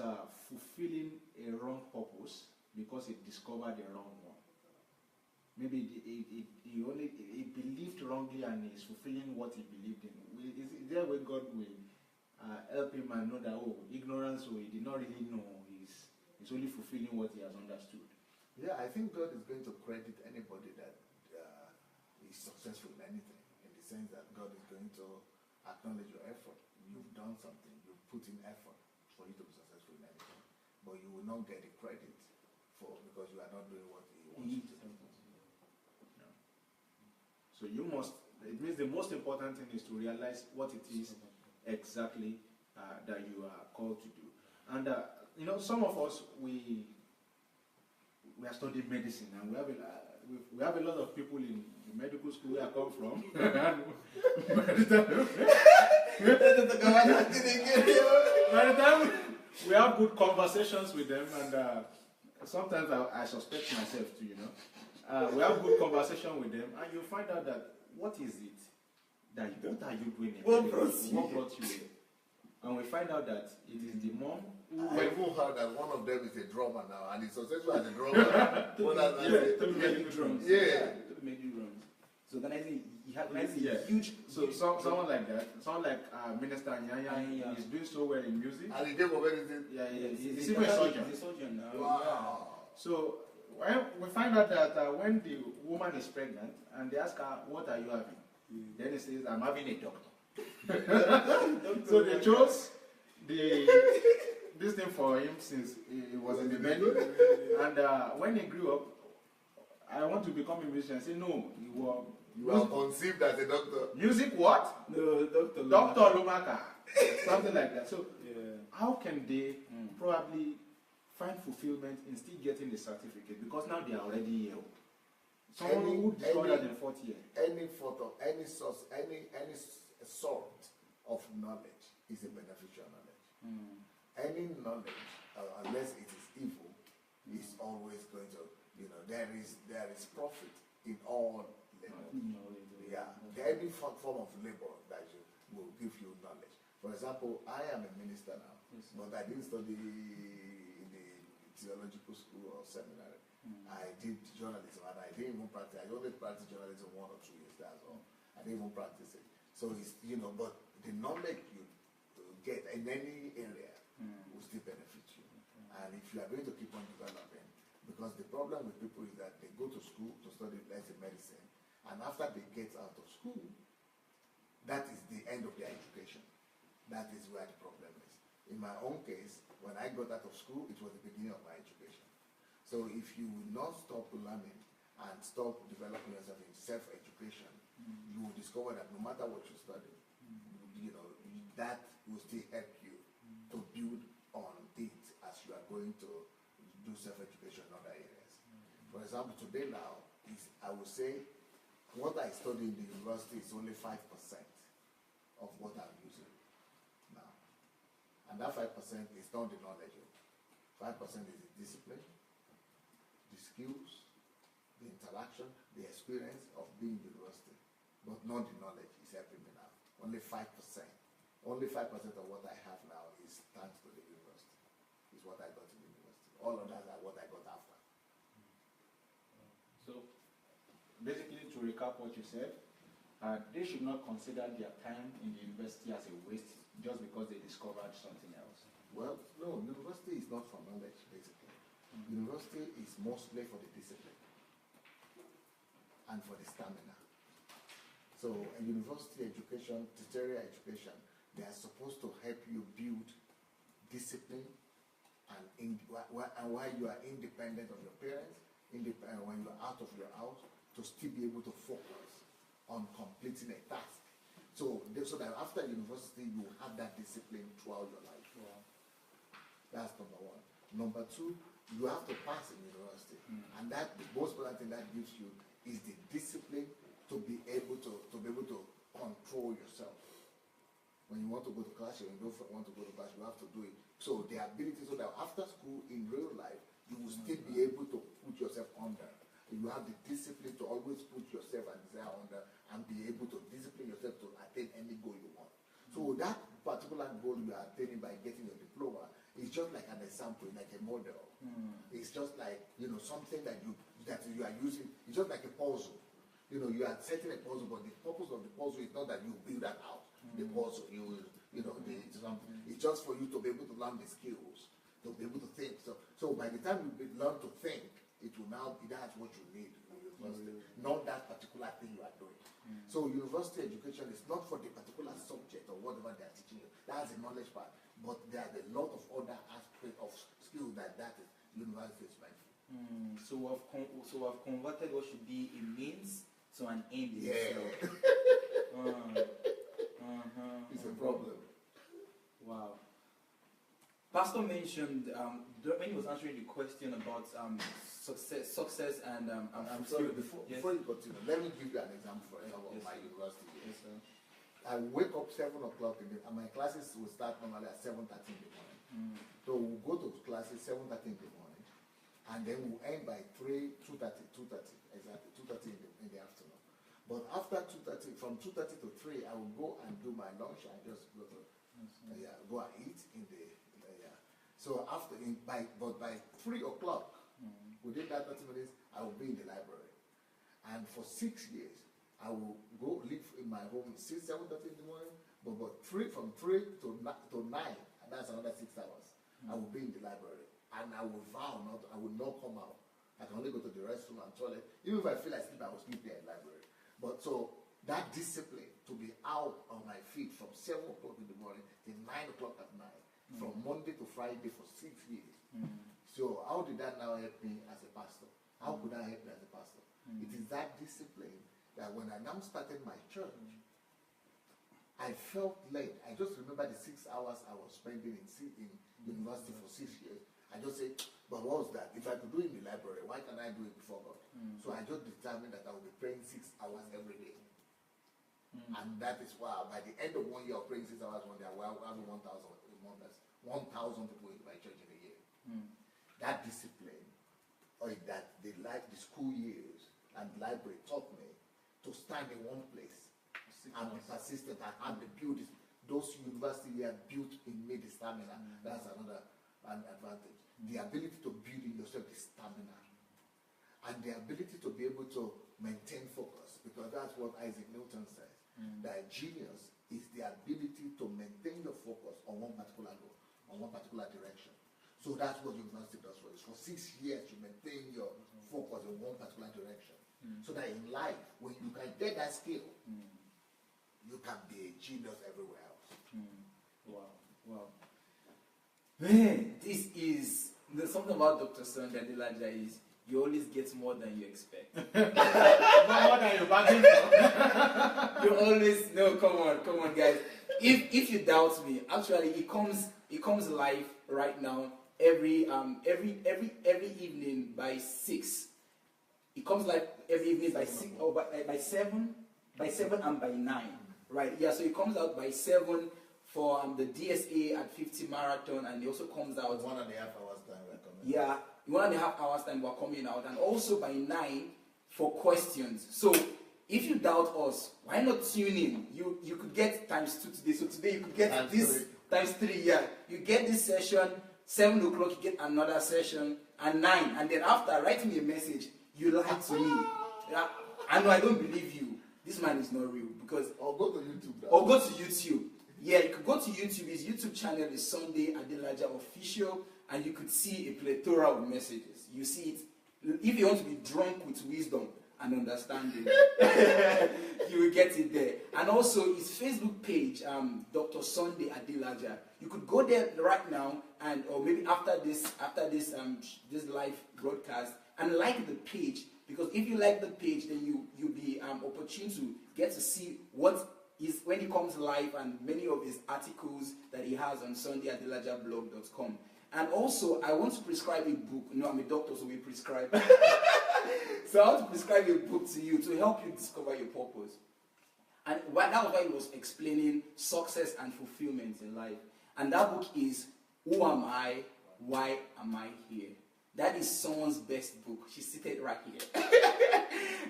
fulfilling a wrong purpose because he discovered the wrong one? Maybe he believed wrongly and he's fulfilling what he believed in. Is there a way God will help him and know that ignorance, he did not really know, he's only fulfilling what he has understood? Yeah, I think God is going to credit anybody that is successful in anything, in the sense that God is going to acknowledge your effort. You've done something, you've put in effort for you to be successful in anything, but you will not get the credit because you are not doing what He wants you to do. No. So it means the most important thing is to realize what it is exactly that you are called to do. And some of us, we are studying medicine, and we have a lot of people in the medical school where I come from. By the time we have good conversations with them, and sometimes I suspect myself too, we have good conversation with them, and you find out that what is it what are you doing? What brought you? What brought you here? and we find out that it is the mom who I even heard that one of them is a drummer now, and he's successful as a drummer. Making drums. Yeah. Making drums. So organizing, he had Yeah. huge. So someone like that, someone like Minister Nyanya, is doing so well in music. And he gave up anything. Yeah, He's he's even a surgeon. He's a surgeon now. Wow. So when we find out that when the woman is pregnant and they ask her, "What are you having?" Then he says, "I'm having a doctor." So they chose this thing for him since he was in the belly. And when he grew up, I want to become a musician. I said, "No, You are conceived as a doctor. music what? No, Dr. Dr. Lumaka." Something like that. So Yeah. how can they probably find fulfillment in still getting the certificate? Because now they are already here. Someone who discovered that in 40 years. Any photo, any source, any sort of knowledge is a beneficial knowledge. Any knowledge, unless it is evil, is always going to, there is profit in all labor. Yeah, any form of labor that will give you knowledge. For example, I am a minister now, but I didn't study in the theological school or seminary. I did journalism, and I didn't even practice. I only practiced journalism 1 or 2 years. That's all. I didn't even practice it. So it's but the knowledge you get in any area will still benefit you. And if you are going to keep on developing, because the problem with people is that they go to school to study, let's say, medicine, and after they get out of school, that is the end of their education. That is where the problem is. In my own case, when I got out of school, it was the beginning of my education. So if you will not stop learning and stop developing yourself in self-education, you will discover that no matter what you study, that will still help you to build on it as you are going to do self-education in other areas. For example, today now, I would say what I study in the university is only 5% of what I'm using now. And that 5% is not the knowledge. 5% is the discipline, the skills, the interaction, the experience of being in university. But not the knowledge is helping me now. Only 5%. Only 5% of what I have now is thanks to the university. Is what I got in the university. All of that are what I got after. So basically, to recap what you said, they should not consider their time in the university as a waste just because they discovered something else. Well, no, university is not for knowledge, basically. University is mostly for the discipline and for the stamina. So a university education, tertiary education, they are supposed to help you build discipline and while you are independent of your parents, when you are out of your house, to still be able to focus on completing a task. So that after university, you have that discipline throughout your life. Wow. That's number one. Number two, you have to pass in university. And that the most important thing that gives you is the discipline to be able to control yourself. When you want to go to class, you don't want to go to class, you have to do it. So the ability, so that after school in real life, you will still be able to put yourself under. You have the discipline to always put yourself and desire under and be able to discipline yourself to attain any goal you want. So that particular goal you are attaining by getting your diploma is just like an example, like a model. It's just like, something that you are using. It's just like a puzzle. You are setting a puzzle, but the purpose of the puzzle is not that you build that out. The puzzle, it's just for you to be able to learn the skills, to be able to think. So by the time you learn to think, it will now be that's what you need in university, not that particular thing you are doing. So university education is not for the particular subject or whatever they are teaching you. That's the knowledge part. But there are a lot of other aspects of skills that is university is meant for. So we've converted what should be a means to an end in Yeah. itself. It's a problem. Wow. Pastor mentioned when he was answering the question about success and I'm sorry, skill. before you continue, let me give you an example, for example, of my university. Yes, sir. I wake up 7 o'clock and my classes will start normally at 7:30 in the morning. So we'll go to classes 7:30 in the morning, and then we'll end by 2:30 exactly, 2:30 in the afternoon. But after 2:30, from 2:30 to 3, I will go and do my lunch and just go to Yeah, go and eat in the yeah. So by 3 o'clock, within that 30 minutes, I will be in the library, and for 6 years, I will go live in my home 7:30 in the morning, but from 3 to 9, and that's another 6 hours. I will be in the library, and I will vow I will not come out. I can only go to the restroom and toilet. Even if I feel like sleep, I will sleep there in the library. But so that discipline to be out on my feet from 7 o'clock in the morning till 9 o'clock at night, from Monday to Friday for 6 years. So how did that now help me as a pastor? How could that help me as a pastor? It is that discipline that when I now started my church, I felt led. I just remember the 6 hours I was spending in university for 6 years. I just said, but what was that? If I could do it in the library, why can't I do it before God? So I just determined that I would be praying 6 hours every day. And that is why by the end of 1 year of praying 6 hours one day, I will have 1,000 members, 1,000 people in my church in a year. That discipline, or that the school years and library taught me to stand in one place and be persistent and build it. Those university years built in me the stamina. That's another advantage. The ability to build in yourself the stamina. And the ability to be able to maintain focus, because that's what Isaac Newton says. That genius is the ability to maintain your focus on one particular goal, on one particular direction. So that's what university does for you. For 6 years, you maintain your focus in one particular direction. So that in life, when you can get that skill, you can be a genius everywhere else. Wow. Man, this is something about Dr. Sandei Adelaja is you always get more than you expect. More than you bargained for. You always come on, guys. If you doubt me, actually it comes live right now every evening by 6. It comes live every evening by 6 or by 7 and by 9. Right? Yeah. So it comes out by 7 for the DSA at 50 marathon, and it also comes out 1.5 hours time we're coming. Yeah, 1.5 hours time we're coming out, and also by 9 for questions. So if you doubt us, why not tune in? You could get times 2 today. So today you could get times 3. Yeah, you get this session 7 o'clock. You get another session and 9, and then after writing me a message, you lied to me. Yeah, I know I don't believe you. This man is not real because. Or go to YouTube. Or go to YouTube. Yeah, you could go to YouTube. His YouTube channel is Sandei Adelaja Official, and you could see a plethora of messages. You see it. If you want to be drunk with wisdom and understanding, you will get it there. And also his Facebook page, Dr. Sandei Adelaja. You could go there right now, and or maybe after this live broadcast, and like the page, because if you like the page, then you'll be opportune to get to see what is when he comes live, and many of his articles that he has on sundayadelajablog.com. And also, I want to prescribe a book. No, I'm a doctor, so we prescribe. So I want to prescribe a book to you to help you discover your purpose. And that was why he was explaining success and fulfillment in life. And that book is Who Am I? Why Am I Here? That is someone's best book. She's seated right here.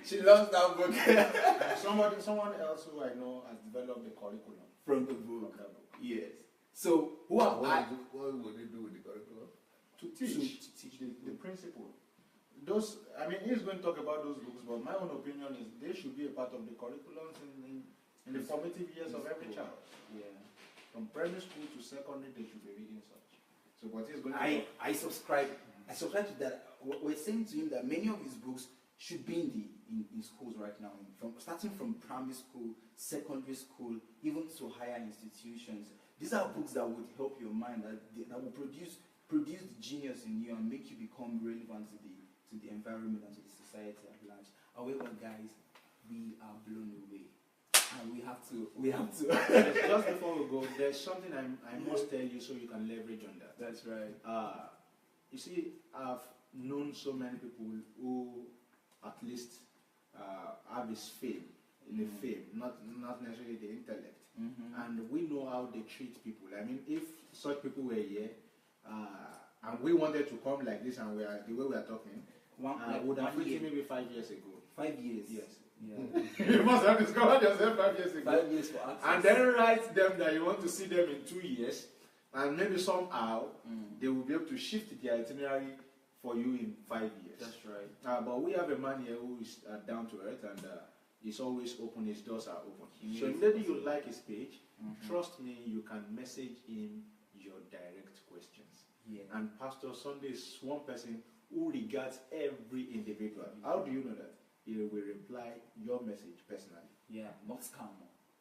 She loves that book. And someone else who I know has developed the curriculum From the book. Yes. So, who am I? What would you do with the curriculum? To teach the principle. Those, I mean, he's going to talk about those books, but my own opinion is they should be a part of the curriculums in the formative years of every child. Yeah. From primary school to secondary, they should be reading such. So what he's going to I subscribe to that. We're saying to him that many of his books should be in schools right now, starting from primary school, secondary school, even to higher institutions. These are books that would help your mind, that will produce the genius in you and make you become relevant to the environment and to the society at large. However, guys, we are blown away, and we have to. Just before we go, there's something I must tell you so you can leverage on that. That's right. You see, I've known so many people who at least have this fame, not necessarily the intellect. And we know how they treat people. I mean, if such people were here, and we wanted to come like this, and the way we are talking, would have written maybe 5 years ago. 5 years? Yes. Yeah. You must have discovered yourself 5 years ago. 5 years for access. And then write them that you want to see them in 2 years, and maybe somehow they will be able to shift the itinerary for you in 5 years. That's right. But we have a man here who is down to earth, and he's always open, his doors are open. He So is maybe you like his page, trust me, you can message him your direct questions. Yeah. And Pastor Sandey is one person who regards every individual. How do you know that? He will reply your message personally. Yeah, not scam.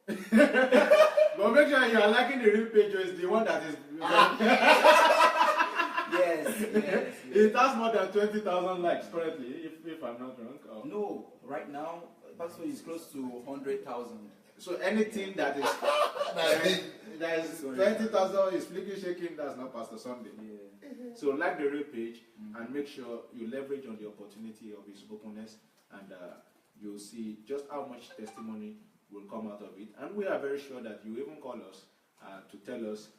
But make sure you are liking the real page, or it's the one that is. Yes. It has more than 20,000 likes currently, if I'm not wrong. Or... No, right now, Pastor is close to 100,000. So anything that is that is 20,000 is flicking, shaking, that's not Pastor Sandey. Yeah. So like the real page and make sure you leverage on the opportunity of his openness, and you'll see just how much testimony will come out of it. And we are very sure that you even call us to tell us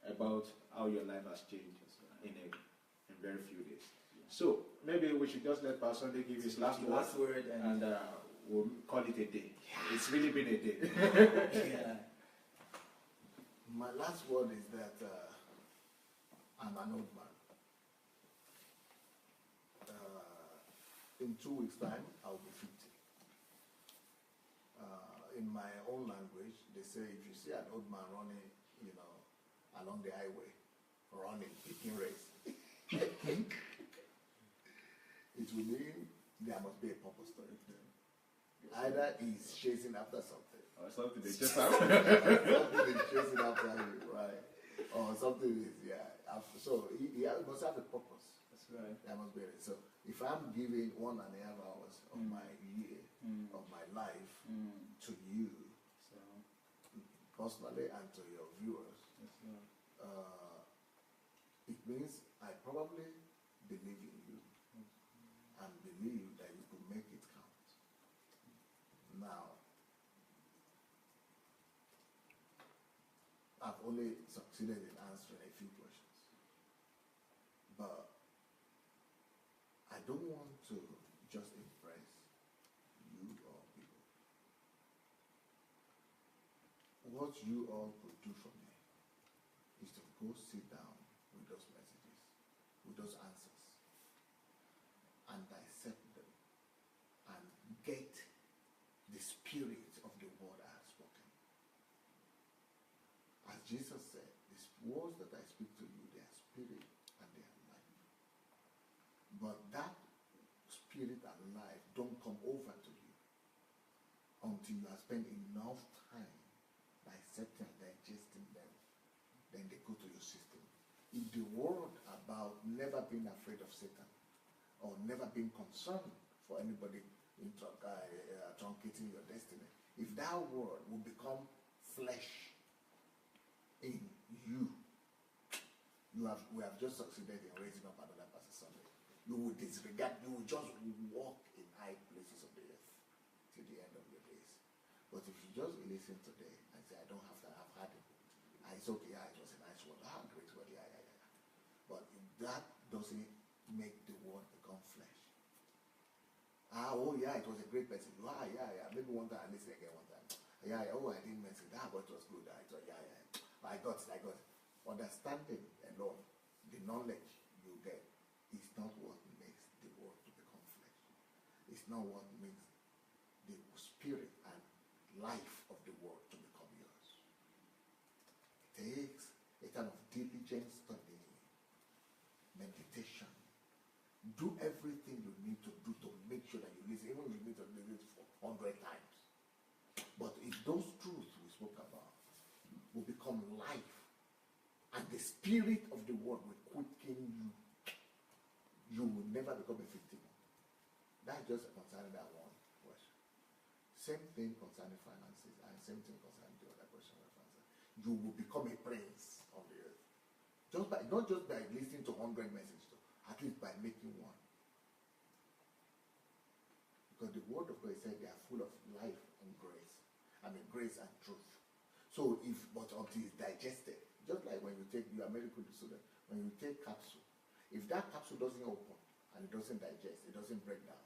about how your life has changed in very few days. Yeah. So maybe we should just let Pastor Sandey give his last word and we'll call it a day. Yeah. It's really been a day. Yeah. My last word is that I'm an old man. In 2 weeks' time, I'll be 50. In my own language, they say if you see an old man running, along the highway, kicking race, it will mean there must be a purpose to it. Either he's chasing after something, or something they just have. something is chasing after him, right? Or something is, so he must have a purpose. That's right. There must be it. So if I'm giving 1.5 hours of my year, of my life to you, so, personally, and to your viewers, it means I probably believe in you and believe that you could make it count. Now, I've only succeeded in answering a few questions, but I don't want to just impress you or people. What you all could do for me is to go sit down with those messages, with those answers, and dissect them, and get the spirit of the word I have spoken. As Jesus said, these words that I speak to you, they are spirit and they are life. But that spirit and life don't come over to you until you have spent enough time dissecting and digesting them. Then they go to your system. If the word about never being afraid of Satan or never being concerned for anybody truncating your destiny, if that word will become flesh in you, we have just succeeded in raising up another Pastor Sandey. You will disregard, you will just walk in high places of the earth till the end of your days. But if you just listen today and say, I don't have to have had it, it's okay, it was a nice word, great word, But if that doesn't make the word become flesh, it was a great message. Maybe one time I listen again one time. I didn't mention that, but it was good. I got it. Understanding alone, the knowledge you get, is not what makes the word to become flesh. It's not what makes the spirit and life of the word to become yours. It takes a kind of diligent study, meditation. Do everything you need to do to make sure that you listen, even if you need to listen for 100 times. But if those truths we spoke about will become life, and the spirit of the word will quicken you, you will never become a victim. That's just concerning that one question. Same thing concerning finances, and same thing concerning the other question of answer. You will become a prince on the earth. Not just by listening to 100 messages, at least by making one. Because the word of God said they are full of life and grace. Grace and truth. So but until it's digested, just like when you are a medical student, when you take capsule, if that capsule doesn't open and it doesn't digest, it doesn't break down,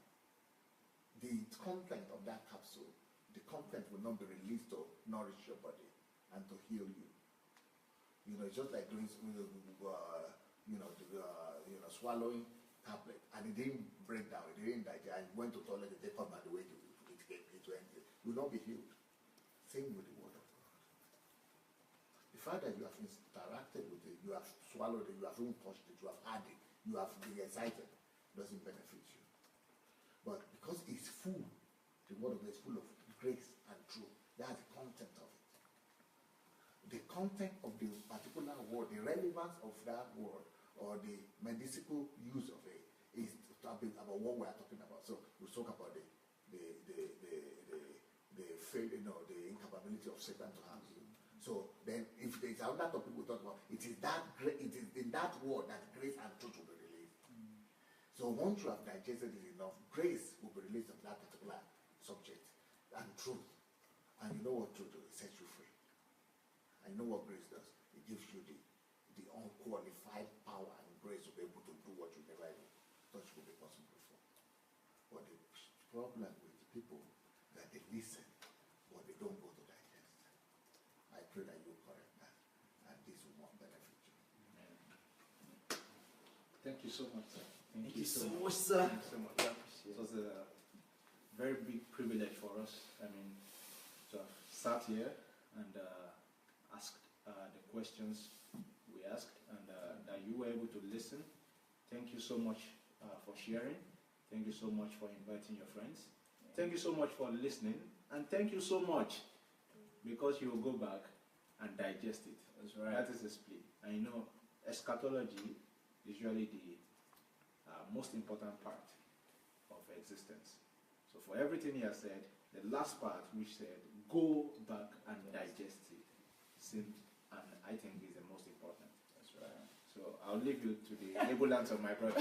the content of that capsule, the content will not be released to nourish your body and to heal you. It's just like doing, swallowing tablet, and it didn't break down, it didn't digest, and went to toilet, they come out the way it went. You will not be healed. Same with the word of God. The fact that you have interacted with it, you have swallowed it, you have even touched it, you have had it, you have been excited, doesn't benefit you. But because it's full, the word of God is full of grace and truth. That's the content of it. The content of the particular word, the relevance of that word, or the medicinal use of it, is about what we are talking about. So we talk about the incapability of Satan to harm you. So then, if there is another topic we talk about, it is in that word that grace and truth will be released. So once you have digested it enough, grace will be released on that particular subject, and truth. And you know what truth does? It sets you free. And you know what grace does? It gives you the unqualified power and grace to be able to do what you never even thought would be possible before. But the problem with people that they listen, but they don't go to digest. I pray that you correct that, and this will not benefit you. Amen. Thank you so much, sir. Thank you so much, sir. Thank you so much. It was a very big privilege for us. I mean, to have sat here and asked the questions we asked, and that you were able to listen. Thank you so much for sharing. Thank you so much for inviting your friends. Thank you so much for listening, and thank you so much because you will go back and digest it. That's right. That is a split. And eschatology is usually the most important part of existence. So for everything he has said, the last part which said, go back and digest it, and I think is the most important. That's right. So I'll leave you to the ambulance of my brother.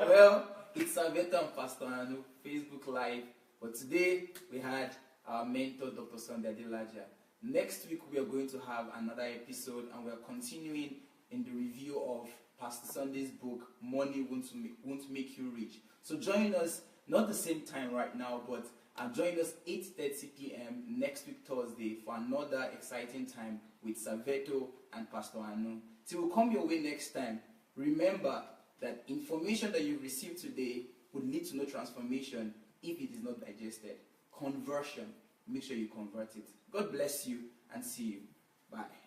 Well, it's Sandey and Pastor Anu, Facebook Live. But today we had our mentor, Dr. Sandey Adelaja. Next week we are going to have another episode, and we are continuing in the review of Pastor Sandey's book, Money Won't Make You Rich. So join us, not the same time right now, but join us 8:30 p.m. next week Thursday for another exciting time with Saveto and Pastor Anu. Till we come your way next time, remember that information that you received today would lead to no transformation if it is not digested. Conversion, make sure you convert it. God bless you and see you. Bye.